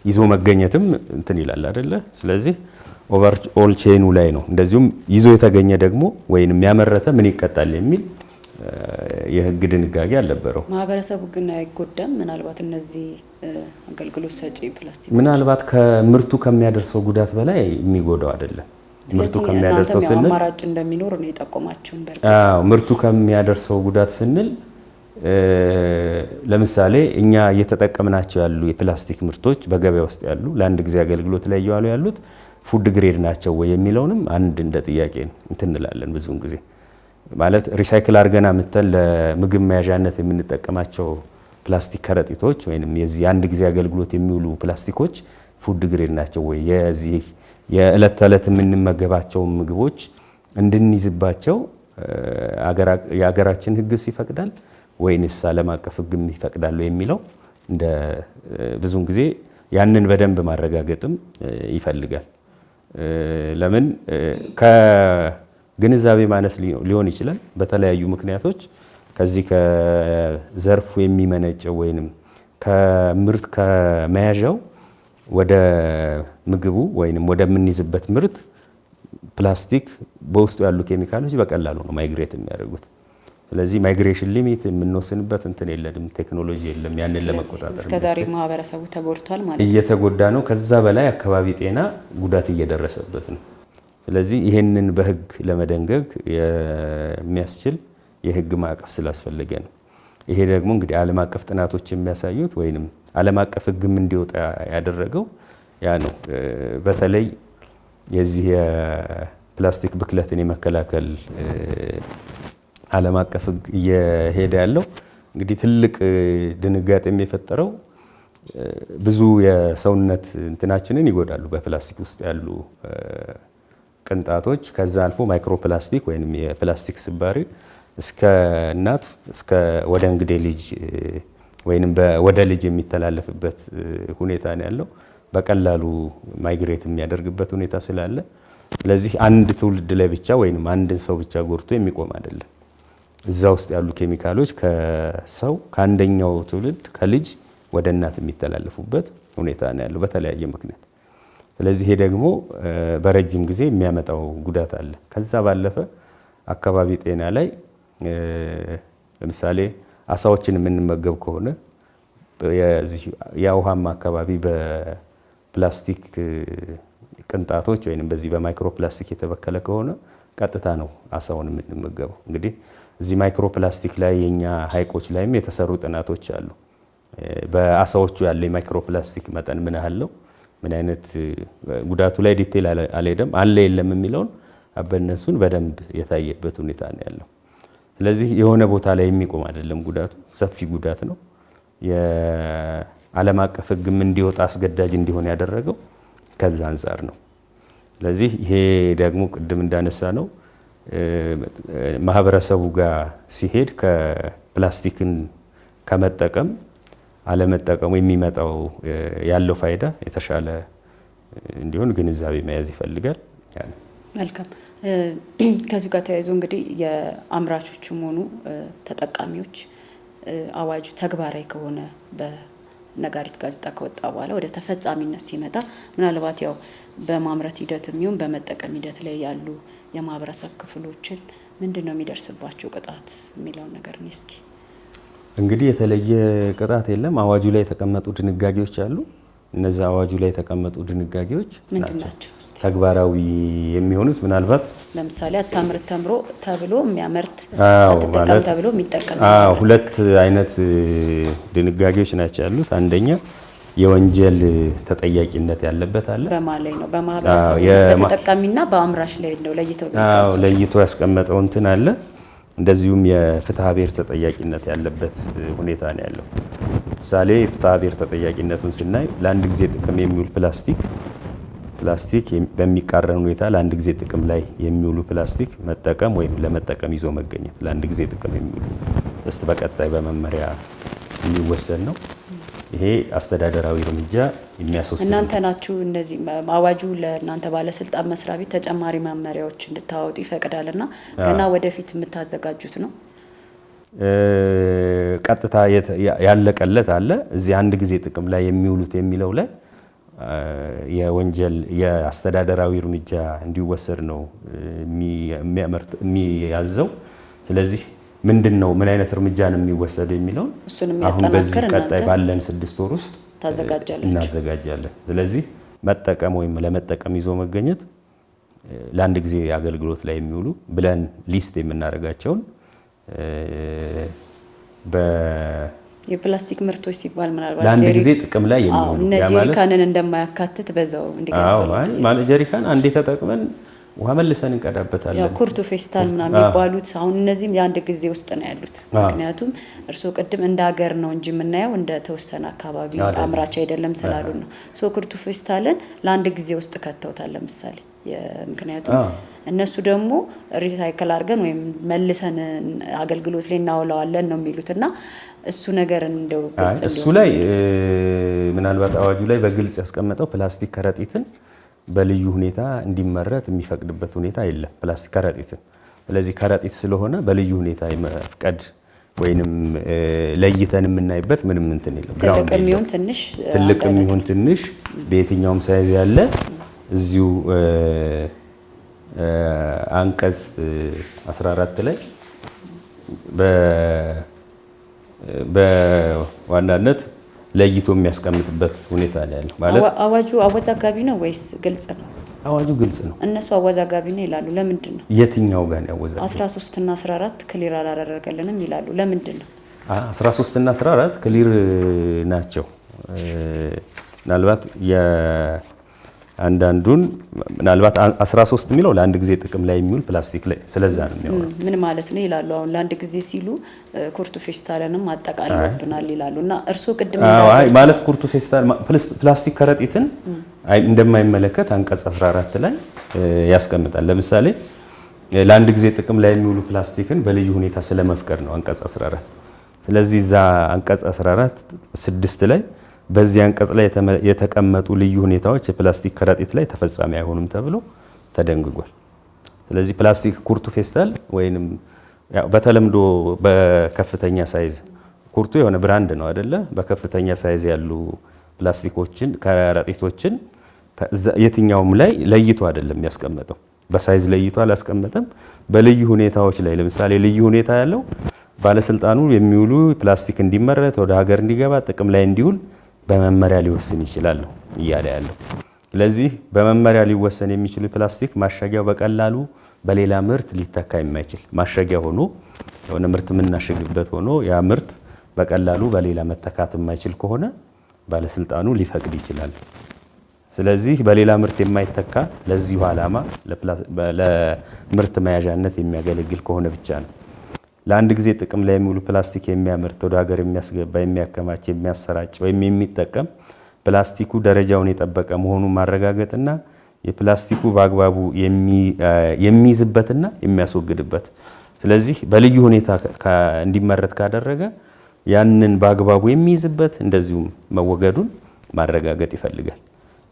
ይዞ መገኘትም እንትን ይላል አይደለ? ስለዚህ ኦቨር ኦል ቼኑ ላይ ነው። እንደዚሁም ይዞ የተገኘ ደግሞ ወይንም ያመረተ ምን ይቀጣል የሚል የህግ ድንጋጌ አልነበረው። ማህበረሰቡ ግን አይጎዳም? ምናልባት እነዚህ አገልግሎት ሰጪ ፕላስቲክ ምናልባት ከምርቱ ከሚያደርሰው ጉዳት በላይ የሚጎዳው አይደለም። ምርቱ ከሚያደርሰው ስንል አማራጭ እንደሚኖር ነው የጠቆማችሁን። ምርቱ ከሚያደርሰው ጉዳት ስንል ለምሳሌ እኛ እየተጠቀምናቸው ያሉ የፕላስቲክ ምርቶች በገበያ ውስጥ ያሉ ለአንድ ጊዜ አገልግሎት ላይ እየዋሉ ያሉት ፉድ ግሬድ ናቸው ወይ የሚለውንም አንድ እንደ ጥያቄ እንትን እንላለን። ብዙውን ጊዜ ማለት ሪሳይክል አድርገን አምጥተን ለምግብ መያዣነት የምንጠቀማቸው ፕላስቲክ ከረጢቶች ወይንም የዚህ አንድ ጊዜ አገልግሎት የሚውሉ ፕላስቲኮች ፉድ ግሬድ ናቸው ወይ፣ የዚህ የዕለት ተዕለት የምንመገባቸው ምግቦች እንድንይዝባቸው የሀገራችን ህግስ ይፈቅዳል ወይንስ ዓለም አቀፍ ህግም ይፈቅዳል የሚለው እንደ ብዙውን ጊዜ ያንን በደንብ ማረጋገጥም ይፈልጋል። ለምን ከግንዛቤ ማነስ ሊሆን ይችላል። በተለያዩ ምክንያቶች ከዚህ ከዘርፉ የሚመነጨው ወይንም ከምርት ከመያዣው ወደ ምግቡ ወይንም ወደምንይዝበት ምርት ፕላስቲክ በውስጡ ያሉ ኬሚካሎች በቀላሉ ነው ማይግሬት የሚያደርጉት። ስለዚህ ማይግሬሽን ሊሚት የምንወስንበት እንትን የለም፣ ቴክኖሎጂ የለም። ያንን ለመቆጣጠር እስከዛሬ ማህበረሰቡ ተጎድቷል ማለት ነው፣ እየተጎዳ ነው። ከዛ በላይ አካባቢ ጤና ጉዳት እየደረሰበት ነው። ስለዚህ ይሄንን በህግ ለመደንገግ የሚያስችል የህግ ማዕቀፍ ስላስፈለገ ነው። ይሄ ደግሞ እንግዲህ ዓለም አቀፍ ጥናቶች የሚያሳዩት ወይንም ዓለም አቀፍ ህግም እንዲወጣ ያደረገው ያ ነው። በተለይ የዚህ የፕላስቲክ ብክለትን የመከላከል ዓለም አቀፍ ህግ እየሄደ ያለው እንግዲህ ትልቅ ድንጋጤ የፈጠረው ብዙ የሰውነት እንትናችንን ይጎዳሉ በፕላስቲክ ውስጥ ያሉ ቅንጣቶች፣ ከዛ አልፎ ማይክሮፕላስቲክ ወይንም የፕላስቲክ ስባሪ እስከ እናት እስከ ወደ እንግዴ ልጅ ወይንም ወደ ልጅ የሚተላለፍበት ሁኔታ ነው ያለው። በቀላሉ ማይግሬት የሚያደርግበት ሁኔታ ስላለ ስለዚህ አንድ ትውልድ ላይ ብቻ ወይንም አንድን ሰው ብቻ ጎድቶ የሚቆም አይደለም። እዛ ውስጥ ያሉ ኬሚካሎች ከሰው ከአንደኛው ትውልድ ከልጅ ወደ እናት የሚተላለፉበት ሁኔታ ነው ያለው በተለያየ ምክንያት። ስለዚህ ይሄ ደግሞ በረጅም ጊዜ የሚያመጣው ጉዳት አለ። ከዛ ባለፈ አካባቢ ጤና ላይ ለምሳሌ አሳዎችን የምንመገብ ከሆነ የውሃማ አካባቢ በፕላስቲክ ቅንጣቶች ወይም በዚህ በማይክሮፕላስቲክ የተበከለ ከሆነ ቀጥታ ነው አሳውን የምንመገበው። እንግዲህ እዚህ ማይክሮፕላስቲክ ላይ የኛ ሐይቆች ላይም የተሰሩ ጥናቶች አሉ። በአሳዎቹ ያለ የማይክሮፕላስቲክ መጠን ምን ያህል ነው፣ ምን አይነት ጉዳቱ ላይ ዲቴል አልሄደም አለ የለም የሚለውን አበነሱን በደንብ የታየበት ሁኔታ ነው ያለው። ስለዚህ የሆነ ቦታ ላይ የሚቆም አይደለም፣ ጉዳቱ ሰፊ ጉዳት ነው። የዓለም አቀፍ ሕግም እንዲወጣ አስገዳጅ እንዲሆን ያደረገው ከዛ አንጻር ነው። ስለዚህ ይሄ ደግሞ ቅድም እንዳነሳ ነው ማህበረሰቡ ጋር ሲሄድ ከፕላስቲክን ከመጠቀም አለመጠቀሙ የሚመጣው ያለው ፋይዳ የተሻለ እንዲሆን ግንዛቤ መያዝ ይፈልጋል። መልካም። ከዚህ ጋር ተያይዞ እንግዲህ የአምራቾችም ሆኑ ተጠቃሚዎች አዋጁ ተግባራዊ ከሆነ ነጋሪት ጋዜጣ ከወጣ በኋላ ወደ ተፈጻሚነት ሲመጣ ምናልባት ያው በማምረት ሂደትም ይሁን በመጠቀም ሂደት ላይ ያሉ የማህበረሰብ ክፍሎችን ምንድነው የሚደርስባቸው ቅጣት የሚለውን ነገር ነው። እስኪ እንግዲህ የተለየ ቅጣት የለም። አዋጁ ላይ የተቀመጡ ድንጋጌዎች አሉ። እነዚህ አዋጁ ላይ የተቀመጡ ድንጋጌዎች ናቸው ተግባራዊ የሚሆኑት። ምናልባት ለምሳሌ አታምርት ተምሮ ተብሎ የሚያመርት አትጠቀም ተብሎ የሚጠቀም ሁለት አይነት ድንጋጌዎች ናቸው ያሉት። አንደኛ የወንጀል ተጠያቂነት ያለበት አለ። በማላይ ነው በማህበረሰቡ በተጠቃሚና በአምራች ላይ ነው ለይቶ ያስቀመጠው እንትን አለ። እንደዚሁም የፍትሐ ብሔር ተጠያቂነት ያለበት ሁኔታ ነው ያለው። ምሳሌ የፍትሐ ብሔር ተጠያቂነቱን ስናይ ለአንድ ጊዜ ጥቅም የሚውል ፕላስቲክ በሚቃረን ሁኔታ ለአንድ ጊዜ ጥቅም ላይ የሚውሉ ፕላስቲክ መጠቀም ወይም ለመጠቀም ይዞ መገኘት ለአንድ ጊዜ ጥቅም የሚውሉ በቀጣይ በመመሪያ የሚወሰን ነው። ይሄ አስተዳደራዊ እርምጃ የሚያስወስድ። እናንተ ናችሁ እነዚህ አዋጁ ለእናንተ ባለስልጣን መስሪያ ቤት ተጨማሪ መመሪያዎች እንድታወጡ ይፈቅዳልና ገና ወደፊት የምታዘጋጁት ነው? ቀጥታ ያለቀለት አለ። እዚህ አንድ ጊዜ ጥቅም ላይ የሚውሉት የሚለው ላይ የወንጀል የአስተዳደራዊ እርምጃ እንዲወሰድ ነው የሚያዘው። ስለዚህ ምንድነው ምን አይነት እርምጃ ነው የሚወሰደው የሚለውን አሁን በዚህ ቀጣይ ባለን 6 ወር ውስጥ እናዘጋጃለን። ስለዚህ መጠቀም ወይም ለመጠቀም ይዞ መገኘት ለአንድ ጊዜ አገልግሎት ላይ የሚውሉ ብለን ሊስት የምናደርጋቸውን የፕላስቲክ ምርቶች ሲባል ምናልባት ለአንድ ጊዜ ጥቅም ላይ የሚውሉ ጀሪካንን እንደማያካትት በዛው እንዲገልጽ ማለት ጀሪካን አንዴ ተጠቅመን ውሃ መልሰን እንቀዳበታለን። ያው ኩርቱ ፌስታል ምናምን የሚባሉት አሁን እነዚህም የአንድ ጊዜ ውስጥ ነው ያሉት። ምክንያቱም እርስዎ ቅድም እንደ ሀገር ነው እንጂ የምናየው እንደ ተወሰነ አካባቢ አምራች አይደለም ስላሉ ነው። ኩርቱ ፌስታልን ለአንድ ጊዜ ውስጥ ከተውታል ለምሳሌ። ምክንያቱም እነሱ ደግሞ ሪሳይክል አድርገን ወይም መልሰን አገልግሎት ላይ እናውለዋለን ነው የሚሉትና እሱ ነገር እንደው ግልጽ እሱ ላይ ምናልባት አዋጁ ላይ በግልጽ ያስቀመጠው ፕላስቲክ ከረጢትን በልዩ ሁኔታ እንዲመረት የሚፈቅድበት ሁኔታ የለም። ፕላስቲክ ከረጢትን ስለዚህ ከረጢት ስለሆነ በልዩ ሁኔታ የመፍቀድ ወይንም ለይተን የምናይበት ምንም እንትን የለም። ትልቅ የሚሆን ትንሽ በየትኛውም ሳይዝ ያለ እዚሁ አንቀጽ 14 ላይ በዋናነት ለይቶ የሚያስቀምጥበት ሁኔታ ነው ያለው። ማለት አዋጁ አወዛጋቢ ነው ወይስ ግልጽ ነው? አዋጁ ግልጽ ነው። እነሱ አወዛጋቢ ነው ይላሉ። ለምንድን ነው? የትኛው ጋር ነው ያወዛጋቢ? 13 እና 14 ክሊር አላደረገልንም ይላሉ። ለምንድን ነው? 13 እና 14 ክሊር ናቸው። ምናልባት አንዳንዱን ምናልባት 13 የሚለው ለአንድ ጊዜ ጥቅም ላይ የሚውል ፕላስቲክ ላይ ስለዛ ነው የሚያወራው። ምን ማለት ነው ይላሉ። አሁን ለአንድ ጊዜ ሲሉ ኩርቱ ፌስታልንም አጠቃልሎብናል ይላሉ። እና እርስዎ ቅድም ማለት ኩርቱ ፌስታል ፕላስቲክ ከረጢትን እንደማይመለከት አንቀጽ 14 ላይ ያስቀምጣል። ለምሳሌ ለአንድ ጊዜ ጥቅም ላይ የሚውሉ ፕላስቲክን በልዩ ሁኔታ ስለመፍቀድ ነው አንቀጽ 14። ስለዚህ እዛ አንቀጽ 14 6 ላይ በዚህ አንቀጽ ላይ የተቀመጡ ልዩ ሁኔታዎች የፕላስቲክ ከረጢት ላይ ተፈጻሚ አይሆኑም ተብሎ ተደንግጓል። ስለዚህ ፕላስቲክ ኩርቱ ፌስታል ወይንም በተለምዶ በከፍተኛ ሳይዝ ኩርቱ የሆነ ብራንድ ነው አይደለ? በከፍተኛ ሳይዝ ያሉ ፕላስቲኮችን ከረጢቶችን የትኛውም ላይ ለይቶ አይደለም ያስቀመጠው። በሳይዝ ለይቶ አላስቀመጠም። በልዩ ሁኔታዎች ላይ ለምሳሌ ልዩ ሁኔታ ያለው ባለስልጣኑ የሚውሉ ፕላስቲክ እንዲመረት ወደ ሀገር እንዲገባ ጥቅም ላይ እንዲውል በመመሪያ ሊወስን ይችላል እያለ ያለው። ስለዚህ በመመሪያ ሊወሰን የሚችል ፕላስቲክ ማሸጊያው በቀላሉ በሌላ ምርት ሊተካ የማይችል ማሸጊያ ሆኖ የሆነ ምርት የምናሸግበት ሆኖ ያ ምርት በቀላሉ በሌላ መተካት የማይችል ከሆነ ባለስልጣኑ ሊፈቅድ ይችላል። ስለዚህ በሌላ ምርት የማይተካ ለዚሁ ዓላማ ለምርት መያዣነት የሚያገለግል ከሆነ ብቻ ነው። ለአንድ ጊዜ ጥቅም ላይ የሚውሉ ፕላስቲክ የሚያመርት ወደ ሀገር የሚያስገባ የሚያከማች የሚያሰራጭ ወይም የሚጠቀም ፕላስቲኩ ደረጃውን የጠበቀ መሆኑን ማረጋገጥና የፕላስቲኩ በአግባቡ የሚይዝበትና የሚያስወግድበት። ስለዚህ በልዩ ሁኔታ እንዲመረት ካደረገ ያንን በአግባቡ የሚይዝበት እንደዚሁም መወገዱን ማረጋገጥ ይፈልጋል።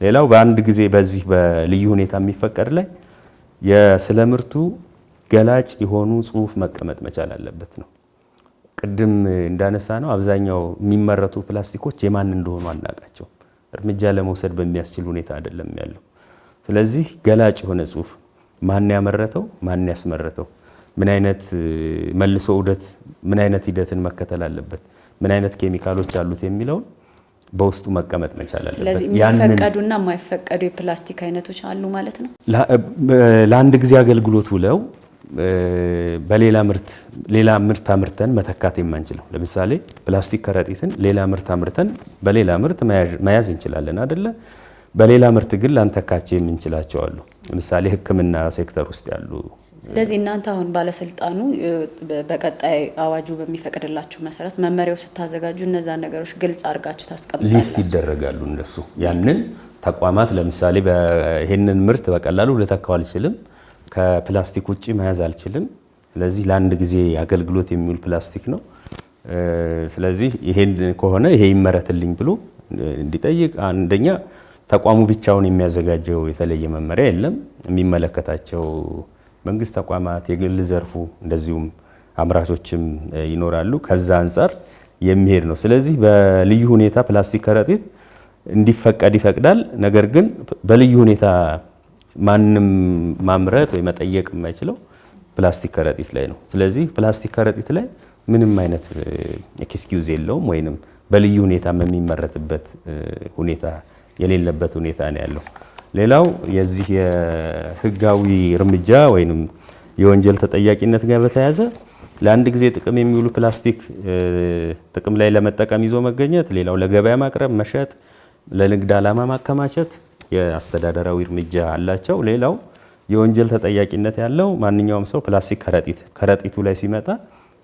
ሌላው በአንድ ጊዜ በዚህ በልዩ ሁኔታ የሚፈቀድ ላይ የስለ ምርቱ ገላጭ የሆኑ ጽሁፍ መቀመጥ መቻል አለበት ነው። ቅድም እንዳነሳ ነው አብዛኛው የሚመረቱ ፕላስቲኮች የማን እንደሆኑ አናውቃቸው። እርምጃ ለመውሰድ በሚያስችል ሁኔታ አይደለም ያለው። ስለዚህ ገላጭ የሆነ ጽሁፍ ማን ያመረተው፣ ማን ያስመረተው፣ ምን አይነት መልሶ ዑደት፣ ምን አይነት ሂደትን መከተል አለበት፣ ምን አይነት ኬሚካሎች አሉት የሚለውን በውስጡ መቀመጥ መቻል አለበት። ስለዚህ የሚፈቀዱና የማይፈቀዱ የፕላስቲክ አይነቶች አሉ ማለት ነው። ለአንድ ጊዜ አገልግሎት ውለው በሌላ ምርት አምርተን መተካት የማንችለው፣ ለምሳሌ ፕላስቲክ ከረጢትን ሌላ ምርት አምርተን በሌላ ምርት መያዝ እንችላለን አይደለ? በሌላ ምርት ግን ላንተካቸው የምንችላቸው አሉ። ለምሳሌ ሕክምና ሴክተር ውስጥ ያሉ። ስለዚህ እናንተ አሁን ባለስልጣኑ በቀጣይ አዋጁ በሚፈቅድላችሁ መሰረት መመሪያው ስታዘጋጁ እነዛን ነገሮች ግልጽ አድርጋችሁ ታስቀምጣላችሁ። ሊስት ይደረጋሉ እነሱ። ያንን ተቋማት ለምሳሌ ይሄንን ምርት በቀላሉ ልተካው አልችልም፣ ከፕላስቲክ ውጪ መያዝ አልችልም፣ ስለዚህ ለአንድ ጊዜ አገልግሎት የሚውል ፕላስቲክ ነው፣ ስለዚህ ይሄን ከሆነ ይሄ ይመረትልኝ ብሎ እንዲጠይቅ አንደኛ ተቋሙ ብቻውን የሚያዘጋጀው የተለየ መመሪያ የለም። የሚመለከታቸው መንግስት ተቋማት፣ የግል ዘርፉ እንደዚሁም አምራቾችም ይኖራሉ። ከዛ አንጻር የሚሄድ ነው። ስለዚህ በልዩ ሁኔታ ፕላስቲክ ከረጢት እንዲፈቀድ ይፈቅዳል። ነገር ግን በልዩ ሁኔታ ማንም ማምረት ወይ መጠየቅ የማይችለው ፕላስቲክ ከረጢት ላይ ነው። ስለዚህ ፕላስቲክ ከረጢት ላይ ምንም አይነት ኤክስኪውዝ የለውም ወይንም በልዩ ሁኔታ የሚመረትበት ሁኔታ የሌለበት ሁኔታ ነው ያለው። ሌላው የዚህ የህጋዊ እርምጃ ወይንም የወንጀል ተጠያቂነት ጋር በተያያዘ ለአንድ ጊዜ ጥቅም የሚውሉ ፕላስቲክ ጥቅም ላይ ለመጠቀም ይዞ መገኘት፣ ሌላው ለገበያ ማቅረብ፣ መሸጥ፣ ለንግድ ዓላማ ማከማቸት የአስተዳደራዊ እርምጃ አላቸው። ሌላው የወንጀል ተጠያቂነት ያለው ማንኛውም ሰው ፕላስቲክ ከረጢቱ ላይ ሲመጣ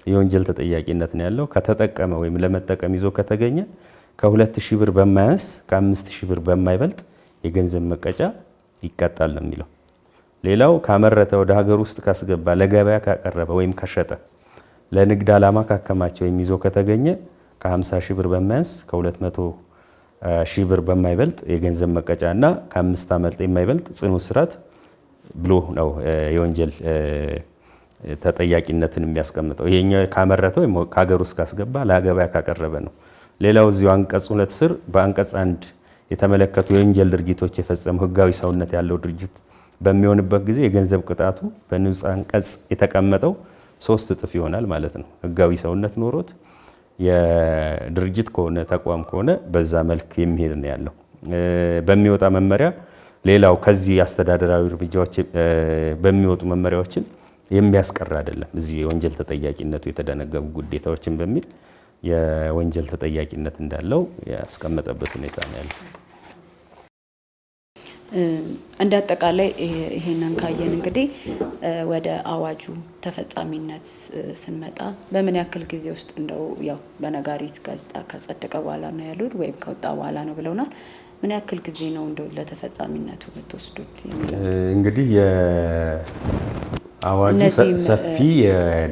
የወንጀል ተጠያቂነት ነው ያለው። ከተጠቀመ ወይም ለመጠቀም ይዞ ከተገኘ ከ2000 ብር በማያንስ ከ5000 ብር በማይበልጥ የገንዘብ መቀጫ ይቀጣል ነው የሚለው። ሌላው ካመረተ ወደ ሀገር ውስጥ ካስገባ፣ ለገበያ ካቀረበ ወይም ከሸጠ፣ ለንግድ ዓላማ ካከማቸ ወይም ይዞ ከተገኘ ከ50,000 ብር በማያንስ ከ200,000 ብር በማይበልጥ የገንዘብ መቀጫ እና ከ5 ዓመት የማይበልጥ ጽኑ እስራት ብሎ ነው የወንጀል ተጠያቂነትን የሚያስቀምጠው። ይሄኛው ካመረተ ወይም ከሀገር ውስጥ ካስገባ፣ ለገበያ ካቀረበ ነው። ሌላው እዚሁ አንቀጽ 2 ስር በአንቀጽ 1 የተመለከቱ የወንጀል ድርጊቶች የፈጸሙ ህጋዊ ሰውነት ያለው ድርጅት በሚሆንበት ጊዜ የገንዘብ ቅጣቱ በንዑስ አንቀጽ የተቀመጠው 3 እጥፍ ይሆናል ማለት ነው። ህጋዊ ሰውነት ኖሮት የድርጅት ከሆነ ተቋም ከሆነ በዛ መልክ የሚሄድ ነው ያለው በሚወጣ መመሪያ። ሌላው ከዚህ አስተዳደራዊ እርምጃዎች በሚወጡ መመሪያዎችን የሚያስቀር አይደለም። እዚህ የወንጀል ተጠያቂነቱ የተደነገጉ ግዴታዎችን በሚል የወንጀል ተጠያቂነት እንዳለው ያስቀመጠበት ሁኔታ ነው ያለው። እንደ አጠቃላይ ይሄንን ካየን እንግዲህ ወደ አዋጁ ተፈጻሚነት ስንመጣ በምን ያክል ጊዜ ውስጥ እንደው ያው በነጋሪት ጋዜጣ ከጸደቀ በኋላ ነው ያሉት ወይም ከወጣ በኋላ ነው ብለውናል። ምን ያክል ጊዜ ነው እንደው ለተፈጻሚነቱ ብትወስዱት? እንግዲህ አዋጁ ሰፊ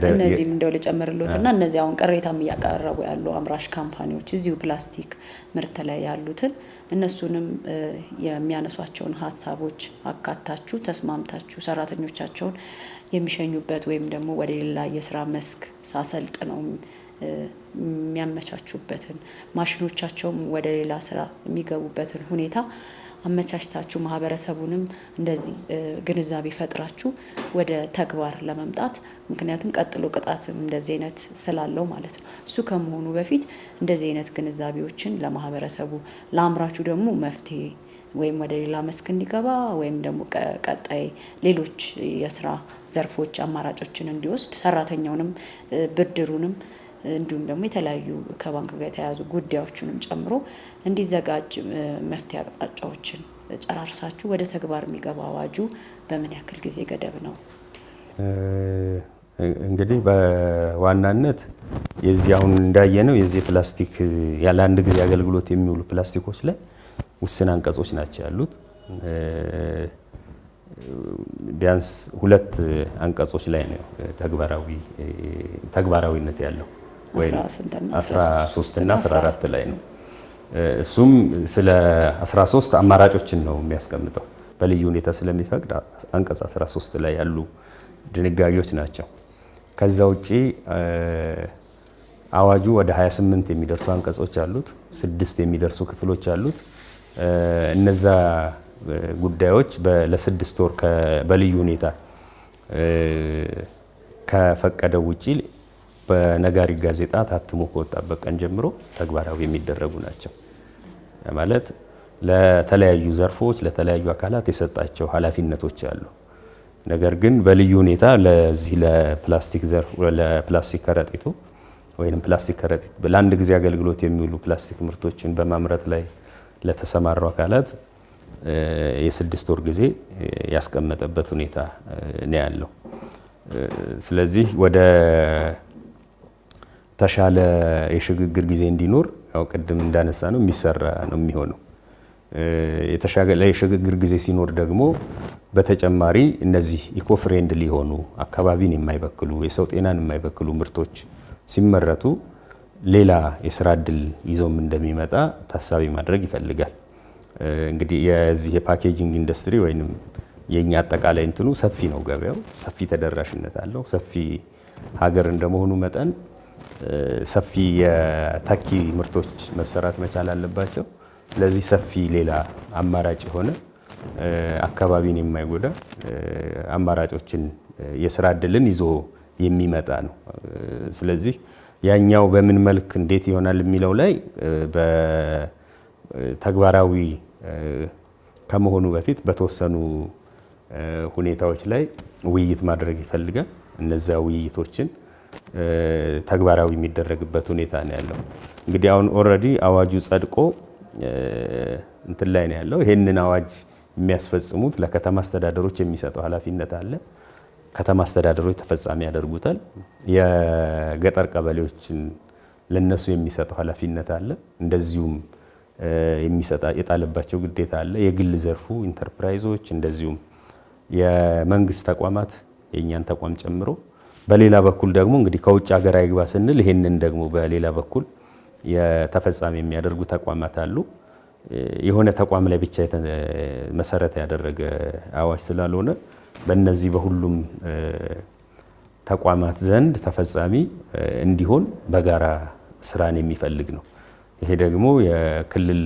እነዚህም እንደው ልጨምርልዎትና እነዚህ አሁን ቅሬታም እያቀረቡ ያሉ አምራች ካምፓኒዎች እዚሁ ፕላስቲክ ምርት ላይ ያሉትን እነሱንም የሚያነሷቸውን ሀሳቦች አካታችሁ ተስማምታችሁ ሰራተኞቻቸውን የሚሸኙበት ወይም ደግሞ ወደ ሌላ የስራ መስክ ሳሰልጥነው የሚያመቻቹበትን ማሽኖቻቸውም ወደ ሌላ ስራ የሚገቡበትን ሁኔታ አመቻችታችሁ ማህበረሰቡንም እንደዚህ ግንዛቤ ፈጥራችሁ ወደ ተግባር ለመምጣት ምክንያቱም ቀጥሎ ቅጣት እንደዚህ አይነት ስላለው ማለት ነው። እሱ ከመሆኑ በፊት እንደዚህ አይነት ግንዛቤዎችን ለማህበረሰቡ ለአምራቹ ደግሞ መፍትሄ ወይም ወደ ሌላ መስክ እንዲገባ ወይም ደግሞ ቀጣይ ሌሎች የስራ ዘርፎች አማራጮችን እንዲወስድ ሰራተኛውንም ብድሩንም እንዲሁም ደግሞ የተለያዩ ከባንክ ጋር የተያያዙ ጉዳዮችንም ጨምሮ እንዲዘጋጅ መፍትሄ አቅጣጫዎችን ጨራርሳችሁ ወደ ተግባር የሚገባ አዋጁ በምን ያክል ጊዜ ገደብ ነው? እንግዲህ በዋናነት የዚህ አሁን እንዳየነው የዚህ ፕላስቲክ ያለ አንድ ጊዜ አገልግሎት የሚውሉ ፕላስቲኮች ላይ ውስን አንቀጾች ናቸው ያሉት። ቢያንስ 2 አንቀጾች ላይ ነው ተግባራዊነት ያለው ወይ 13 እና 14 ላይ ነው። እሱም ስለ 13 አማራጮችን ነው የሚያስቀምጠው በልዩ ሁኔታ ስለሚፈቅድ አንቀጽ 13 ላይ ያሉ ድንጋጌዎች ናቸው። ከዛ ውጪ አዋጁ ወደ 28 የሚደርሱ አንቀጾች አሉት፣ 6 የሚደርሱ ክፍሎች አሉት። እነዛ ጉዳዮች ለ6 ወር በልዩ ሁኔታ ከፈቀደው ውጪ በነጋሪት ጋዜጣ ታትሞ ከወጣበት ቀን ጀምሮ ተግባራዊ የሚደረጉ ናቸው። ማለት ለተለያዩ ዘርፎች ለተለያዩ አካላት የሰጣቸው ኃላፊነቶች አሉ። ነገር ግን በልዩ ሁኔታ ለዚህ ለፕላስቲክ ዘርፍ ለፕላስቲክ ከረጢቱ ወይም ፕላስቲክ ከረጢት ለአንድ ጊዜ አገልግሎት የሚውሉ ፕላስቲክ ምርቶችን በማምረት ላይ ለተሰማሩ አካላት የ6 ወር ጊዜ ያስቀመጠበት ሁኔታ ነው ያለው። ስለዚህ ወደ ተሻለ የሽግግር ጊዜ እንዲኖር ያው ቅድም እንዳነሳ ነው የሚሰራ ነው የሚሆነው። የተሻለ የሽግግር ጊዜ ሲኖር ደግሞ በተጨማሪ እነዚህ ኢኮ ፍሬንድሊ ሊሆኑ አካባቢን የማይበክሉ የሰው ጤናን የማይበክሉ ምርቶች ሲመረቱ ሌላ የስራ እድል ይዞም እንደሚመጣ ታሳቢ ማድረግ ይፈልጋል። እንግዲህ የዚህ የፓኬጂንግ ኢንዱስትሪ ወይንም የኛ አጠቃላይ እንትኑ ሰፊ ነው፣ ገበያው ሰፊ ተደራሽነት አለው። ሰፊ ሀገር እንደመሆኑ መጠን ሰፊ የተኪ ምርቶች መሰራት መቻል አለባቸው። ስለዚህ ሰፊ ሌላ አማራጭ የሆነ አካባቢን የማይጎዳ አማራጮችን የስራ እድልን ይዞ የሚመጣ ነው። ስለዚህ ያኛው በምን መልክ እንዴት ይሆናል የሚለው ላይ በተግባራዊ ከመሆኑ በፊት በተወሰኑ ሁኔታዎች ላይ ውይይት ማድረግ ይፈልጋል። እነዚያ ውይይቶችን ተግባራዊ የሚደረግበት ሁኔታ ነው ያለው። እንግዲህ አሁን ኦልሬዲ አዋጁ ጸድቆ እንትን ላይ ነው ያለው። ይሄንን አዋጅ የሚያስፈጽሙት ለከተማ አስተዳደሮች የሚሰጠው ኃላፊነት አለ። ከተማ አስተዳደሮች ተፈጻሚ ያደርጉታል። የገጠር ቀበሌዎችን ለነሱ የሚሰጠው ኃላፊነት አለ። እንደዚሁም የጣለባቸው ግዴታ አለ። የግል ዘርፉ ኢንተርፕራይዞች፣ እንደዚሁም የመንግስት ተቋማት የእኛን ተቋም ጨምሮ፣ በሌላ በኩል ደግሞ እንግዲህ ከውጭ ሀገር አይግባ ስንል ይሄንን ደግሞ በሌላ በኩል የተፈጻሚ የሚያደርጉ ተቋማት አሉ። የሆነ ተቋም ላይ ብቻ መሰረት ያደረገ አዋጅ ስላልሆነ በእነዚህ በሁሉም ተቋማት ዘንድ ተፈጻሚ እንዲሆን በጋራ ስራን የሚፈልግ ነው። ይሄ ደግሞ የክልል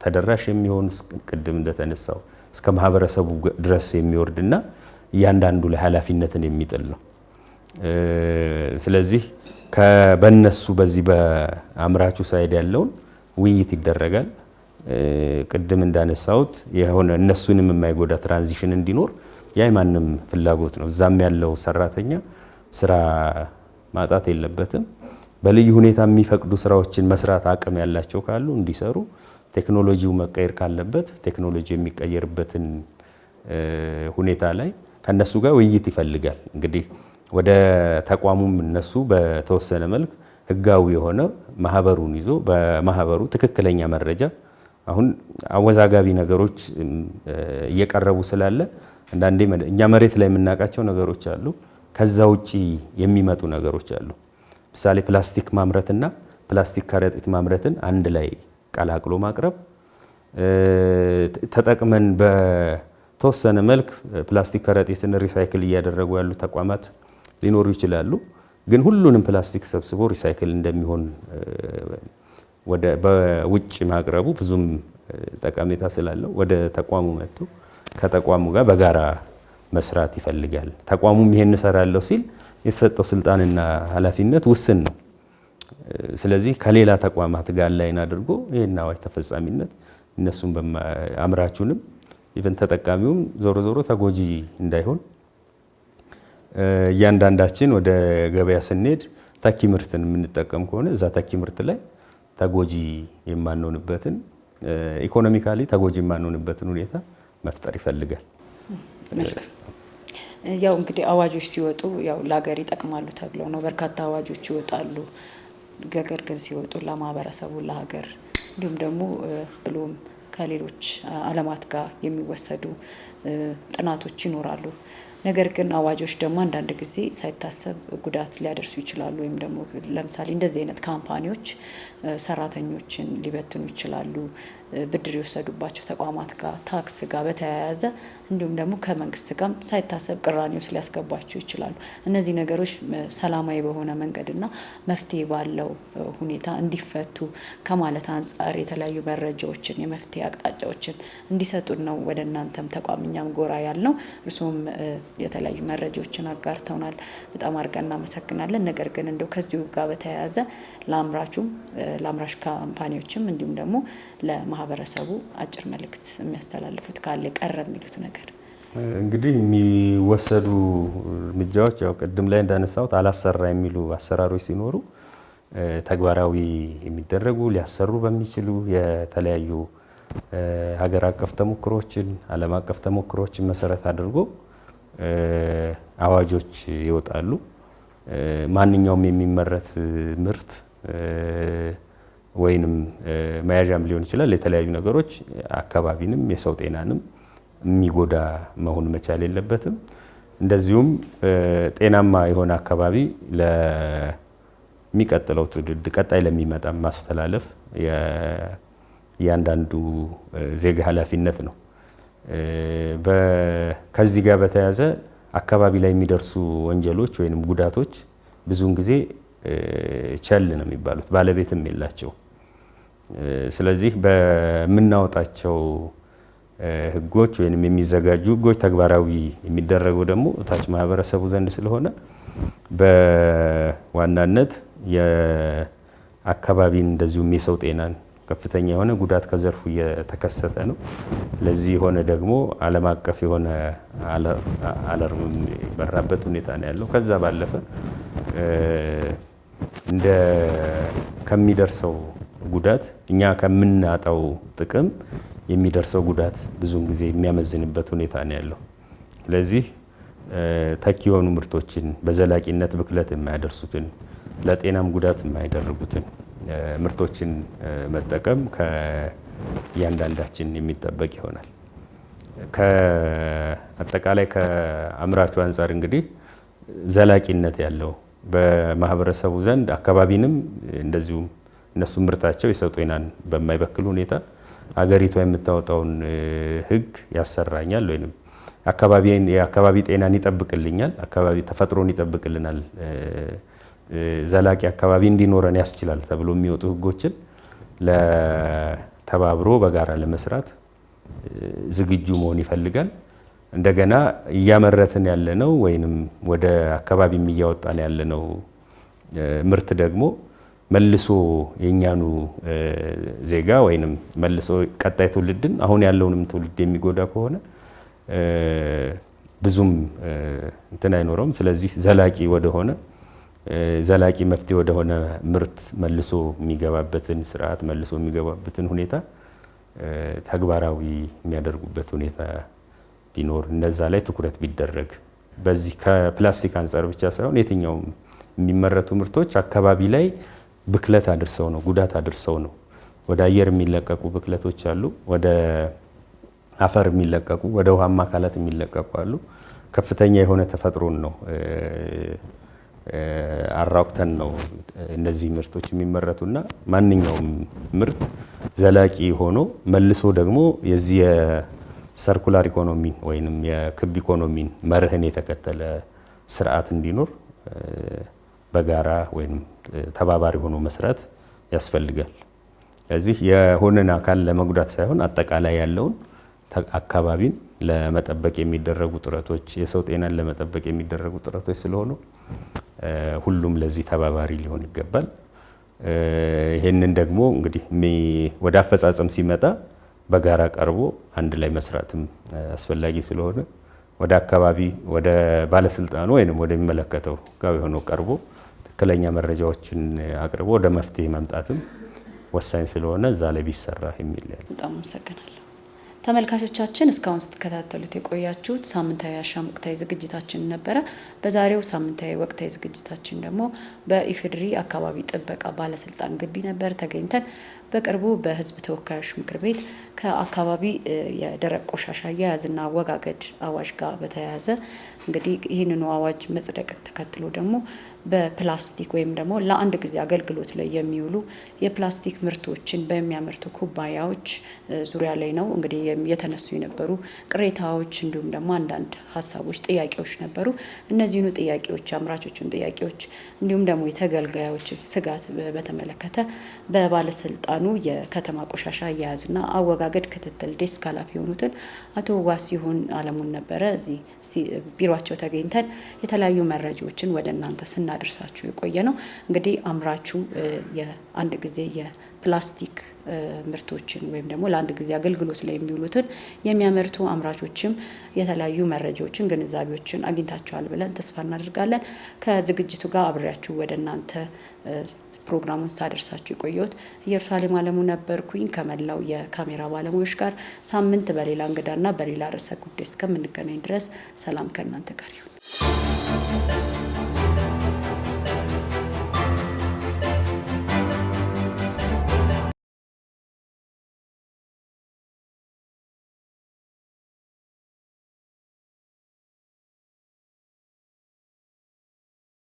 ተደራሽ የሚሆን ቅድም እንደተነሳው እስከ ማህበረሰቡ ድረስ የሚወርድና እያንዳንዱ ላይ ኃላፊነትን የሚጥል ነው። ስለዚህ በነሱ በዚህ በአምራቹ ሳይድ ያለውን ውይይት ይደረጋል። ቅድም እንዳነሳሁት የሆነ እነሱንም የማይጎዳ ትራንዚሽን እንዲኖር የማንም ፍላጎት ነው። እዛም ያለው ሰራተኛ ስራ ማጣት የለበትም። በልዩ ሁኔታ የሚፈቅዱ ስራዎችን መስራት አቅም ያላቸው ካሉ እንዲሰሩ፣ ቴክኖሎጂው መቀየር ካለበት ቴክኖሎጂ የሚቀየርበትን ሁኔታ ላይ ከነሱ ጋር ውይይት ይፈልጋል። እንግዲህ ወደ ተቋሙም እነሱ በተወሰነ መልክ ህጋዊ የሆነ ማህበሩን ይዞ በማህበሩ ትክክለኛ መረጃ አሁን አወዛጋቢ ነገሮች እየቀረቡ ስላለ አንዳንዴ እኛ መሬት ላይ የምናውቃቸው ነገሮች አሉ፣ ከዛ ውጪ የሚመጡ ነገሮች አሉ። ምሳሌ ፕላስቲክ ማምረትና ፕላስቲክ ከረጢት ማምረትን አንድ ላይ ቀላቅሎ ማቅረብ፣ ተጠቅመን በተወሰነ መልክ ፕላስቲክ ከረጢትን ሪሳይክል እያደረጉ ያሉ ተቋማት ሊኖሩ ይችላሉ። ግን ሁሉንም ፕላስቲክ ሰብስቦ ሪሳይክል እንደሚሆን በውጭ ማቅረቡ ብዙም ጠቀሜታ ስላለው ወደ ተቋሙ መጥቶ ከተቋሙ ጋር በጋራ መስራት ይፈልጋል። ተቋሙም ይሄን እሰራለሁ ሲል የተሰጠው ስልጣንና ኃላፊነት ውስን ነው። ስለዚህ ከሌላ ተቋማት ጋር ላይን አድርጎ ይሄን አዋጅ ተፈጻሚነት እነሱም አምራቹንም ኢቨን ተጠቃሚውም ዞሮ ዞሮ ተጎጂ እንዳይሆን እያንዳንዳችን ወደ ገበያ ስንሄድ ተኪ ምርትን የምንጠቀም ከሆነ እዛ ተኪ ምርት ላይ ተጎጂ የማንሆንበትን ኢኮኖሚካሊ ተጎጂ የማንሆንበትን ሁኔታ መፍጠር ይፈልጋል። ያው እንግዲህ አዋጆች ሲወጡ ያው ለሀገር ይጠቅማሉ ተብለው ነው በርካታ አዋጆች ይወጣሉ። ነገር ግን ሲወጡ ለማህበረሰቡ፣ ለሀገር እንዲሁም ደግሞ ብሎም ከሌሎች ዓለማት ጋር የሚወሰዱ ጥናቶች ይኖራሉ። ነገር ግን አዋጆች ደግሞ አንዳንድ ጊዜ ሳይታሰብ ጉዳት ሊያደርሱ ይችላሉ። ወይም ደግሞ ለምሳሌ እንደዚህ አይነት ካምፓኒዎች ሰራተኞችን ሊበትኑ ይችላሉ። ብድር የወሰዱባቸው ተቋማት ጋር ታክስ ጋር በተያያዘ እንዲሁም ደግሞ ከመንግስት ጋር ሳይታሰብ ቅራኔ ውስጥ ሊያስገባቸው ይችላሉ። እነዚህ ነገሮች ሰላማዊ በሆነ መንገድና መፍትሄ ባለው ሁኔታ እንዲፈቱ ከማለት አንጻር የተለያዩ መረጃዎችን የመፍትሄ አቅጣጫዎችን እንዲሰጡን ነው ወደ እናንተም ተቋምኛም ጎራ ያልነው። እርስዎም የተለያዩ መረጃዎችን አጋርተውናል። በጣም አድርገን እናመሰግናለን። ነገር ግን እንደው ከዚሁ ጋር በተያያዘ ለአምራች ካምፓኒዎችም እንዲሁም ደግሞ ለማህበረሰቡ አጭር መልእክት የሚያስተላልፉት ካለ ቀረ የሚሉት ነገር? እንግዲህ የሚወሰዱ እርምጃዎች ያው ቅድም ላይ እንዳነሳሁት አላሰራ የሚሉ አሰራሮች ሲኖሩ ተግባራዊ የሚደረጉ ሊያሰሩ በሚችሉ የተለያዩ ሀገር አቀፍ ተሞክሮችን ዓለም አቀፍ ተሞክሮችን መሰረት አድርጎ አዋጆች ይወጣሉ። ማንኛውም የሚመረት ምርት ወይንም መያዣም ሊሆን ይችላል የተለያዩ ነገሮች አካባቢንም የሰው ጤናንም የሚጎዳ መሆን መቻል የለበትም። እንደዚሁም ጤናማ የሆነ አካባቢ ለሚቀጥለው ትውልድ ቀጣይ ለሚመጣ ማስተላለፍ እያንዳንዱ ዜጋ ኃላፊነት ነው። ከዚህ ጋር በተያያዘ አካባቢ ላይ የሚደርሱ ወንጀሎች ወይንም ጉዳቶች ብዙውን ጊዜ ቸል ነው የሚባሉት፣ ባለቤትም የላቸው። ስለዚህ በምናወጣቸው ህጎች ወይንም የሚዘጋጁ ህጎች ተግባራዊ የሚደረገው ደግሞ ታች ማህበረሰቡ ዘንድ ስለሆነ በዋናነት የአካባቢን እንደዚሁም የሰው ጤናን ከፍተኛ የሆነ ጉዳት ከዘርፉ እየተከሰተ ነው። ለዚህ የሆነ ደግሞ ዓለም አቀፍ የሆነ አለርም የበራበት ሁኔታ ነው ያለው። ከዛ ባለፈ ከሚደርሰው ጉዳት እኛ ከምናጣው ጥቅም የሚደርሰው ጉዳት ብዙውን ጊዜ የሚያመዝንበት ሁኔታ ነው ያለው። ስለዚህ ተኪ የሆኑ ምርቶችን በዘላቂነት ብክለት የማያደርሱትን ለጤናም ጉዳት የማይደርጉትን ምርቶችን መጠቀም ከእያንዳንዳችን የሚጠበቅ ይሆናል። ከአጠቃላይ ከአምራቹ አንጻር እንግዲህ ዘላቂነት ያለው በማህበረሰቡ ዘንድ አካባቢንም እንደዚሁም እነሱ ምርታቸው የሰው ጤናን በማይበክል ሁኔታ አገሪቷ የምታወጣውን ህግ ያሰራኛል ወይንም የአካባቢ ጤናን ይጠብቅልኛል፣ አካባቢ ተፈጥሮን ይጠብቅልናል፣ ዘላቂ አካባቢ እንዲኖረን ያስችላል ተብሎ የሚወጡ ህጎችን ለተባብሮ በጋራ ለመስራት ዝግጁ መሆን ይፈልጋል። እንደገና እያመረትን ያለነው ወይንም ወደ አካባቢም እያወጣን ያለነው ምርት ደግሞ መልሶ የኛኑ ዜጋ ወይንም መልሶ ቀጣይ ትውልድን አሁን ያለውንም ትውልድ የሚጎዳ ከሆነ ብዙም እንትን አይኖረውም። ስለዚህ ዘላቂ መፍትሄ ወደሆነ ምርት መልሶ የሚገባበትን ስርዓት መልሶ የሚገባበትን ሁኔታ ተግባራዊ የሚያደርጉበት ሁኔታ ቢኖር እነዛ ላይ ትኩረት ቢደረግ በዚህ ከፕላስቲክ አንጻር ብቻ ሳይሆን የትኛውም የሚመረቱ ምርቶች አካባቢ ላይ ብክለት አድርሰው ነው ጉዳት አድርሰው ነው። ወደ አየር የሚለቀቁ ብክለቶች አሉ፣ ወደ አፈር የሚለቀቁ ወደ ውሃማ አካላት የሚለቀቁ አሉ። ከፍተኛ የሆነ ተፈጥሮን ነው አራቁተን ነው እነዚህ ምርቶች የሚመረቱና ማንኛውም ምርት ዘላቂ ሆኖ መልሶ ደግሞ የዚህ የሰርኩላር ኢኮኖሚ ወይንም የክብ ኢኮኖሚን መርህን የተከተለ ስርዓት እንዲኖር በጋራ ወይም ተባባሪ ሆኖ መስራት ያስፈልጋል። ስለዚህ የሆነን አካል ለመጉዳት ሳይሆን አጠቃላይ ያለውን አካባቢን ለመጠበቅ የሚደረጉ ጥረቶች የሰው ጤናን ለመጠበቅ የሚደረጉ ጥረቶች ስለሆኑ ሁሉም ለዚህ ተባባሪ ሊሆን ይገባል። ይህንን ደግሞ እንግዲህ ወደ አፈጻጸም ሲመጣ በጋራ ቀርቦ አንድ ላይ መስራትም አስፈላጊ ስለሆነ ወደ አካባቢ ወደ ባለስልጣኑ ወይም ወደሚመለከተው ጋር የሆነው ቀርቦ ትክክለኛ መረጃዎችን አቅርቦ ወደ መፍትሄ መምጣትም ወሳኝ ስለሆነ እዛ ላይ ቢሰራ የሚል ያለ። በጣም አመሰግናለሁ። ተመልካቾቻችን እስካሁን ስትከታተሉት የቆያችሁት ሳምንታዊ አሻም ወቅታዊ ዝግጅታችን ነበረ። በዛሬው ሳምንታዊ ወቅታዊ ዝግጅታችን ደግሞ በኢፌዴሪ አካባቢ ጥበቃ ባለስልጣን ግቢ ነበር ተገኝተን በቅርቡ በሕዝብ ተወካዮች ምክር ቤት ከአካባቢ የደረቅ ቆሻሻ አያያዝና አወጋገድ አዋጅ ጋር በተያያዘ እንግዲህ ይህንኑ አዋጅ መጽደቅን ተከትሎ ደግሞ በፕላስቲክ ወይም ደግሞ ለአንድ ጊዜ አገልግሎት ላይ የሚውሉ የፕላስቲክ ምርቶችን በሚያመርቱ ኩባንያዎች ዙሪያ ላይ ነው እንግዲህ የተነሱ የነበሩ ቅሬታዎች እንዲሁም ደግሞ አንዳንድ ሀሳቦች፣ ጥያቄዎች ነበሩ። እነዚህኑ ጥያቄዎች፣ አምራቾቹን ጥያቄዎች እንዲሁም ደግሞ የተገልጋዮችን ስጋት በተመለከተ በባለስልጣኑ የከተማ ቆሻሻ አያያዝና አወጋገድ ክትትል ዴስክ ኃላፊ የሆኑትን አቶ ዋሲሁን አለሙን ነበረ እዚህ ቢሮአቸው ተገኝተን የተለያዩ መረጃዎችን ወደ እናንተ ስናደርሳችሁ የቆየ ነው። እንግዲህ አምራቹ የአንድ ጊዜ የፕላስቲክ ምርቶችን ወይም ደግሞ ለአንድ ጊዜ አገልግሎት ላይ የሚውሉትን የሚያመርቱ አምራቾችም የተለያዩ መረጃዎችን፣ ግንዛቤዎችን አግኝታችኋል ብለን ተስፋ እናደርጋለን። ከዝግጅቱ ጋር አብሬያችሁ ወደ እናንተ ፕሮግራሙን ሳደርሳችሁ የቆየሁት ኢየሩሳሌም አለሙ ነበርኩኝ ከመላው የካሜራ ባለሙያዎች ጋር። ሳምንት በሌላ እንግዳና በሌላ ርዕሰ ጉዳይ እስከምንገናኝ ድረስ ሰላም ከእናንተ ጋር ይሁን።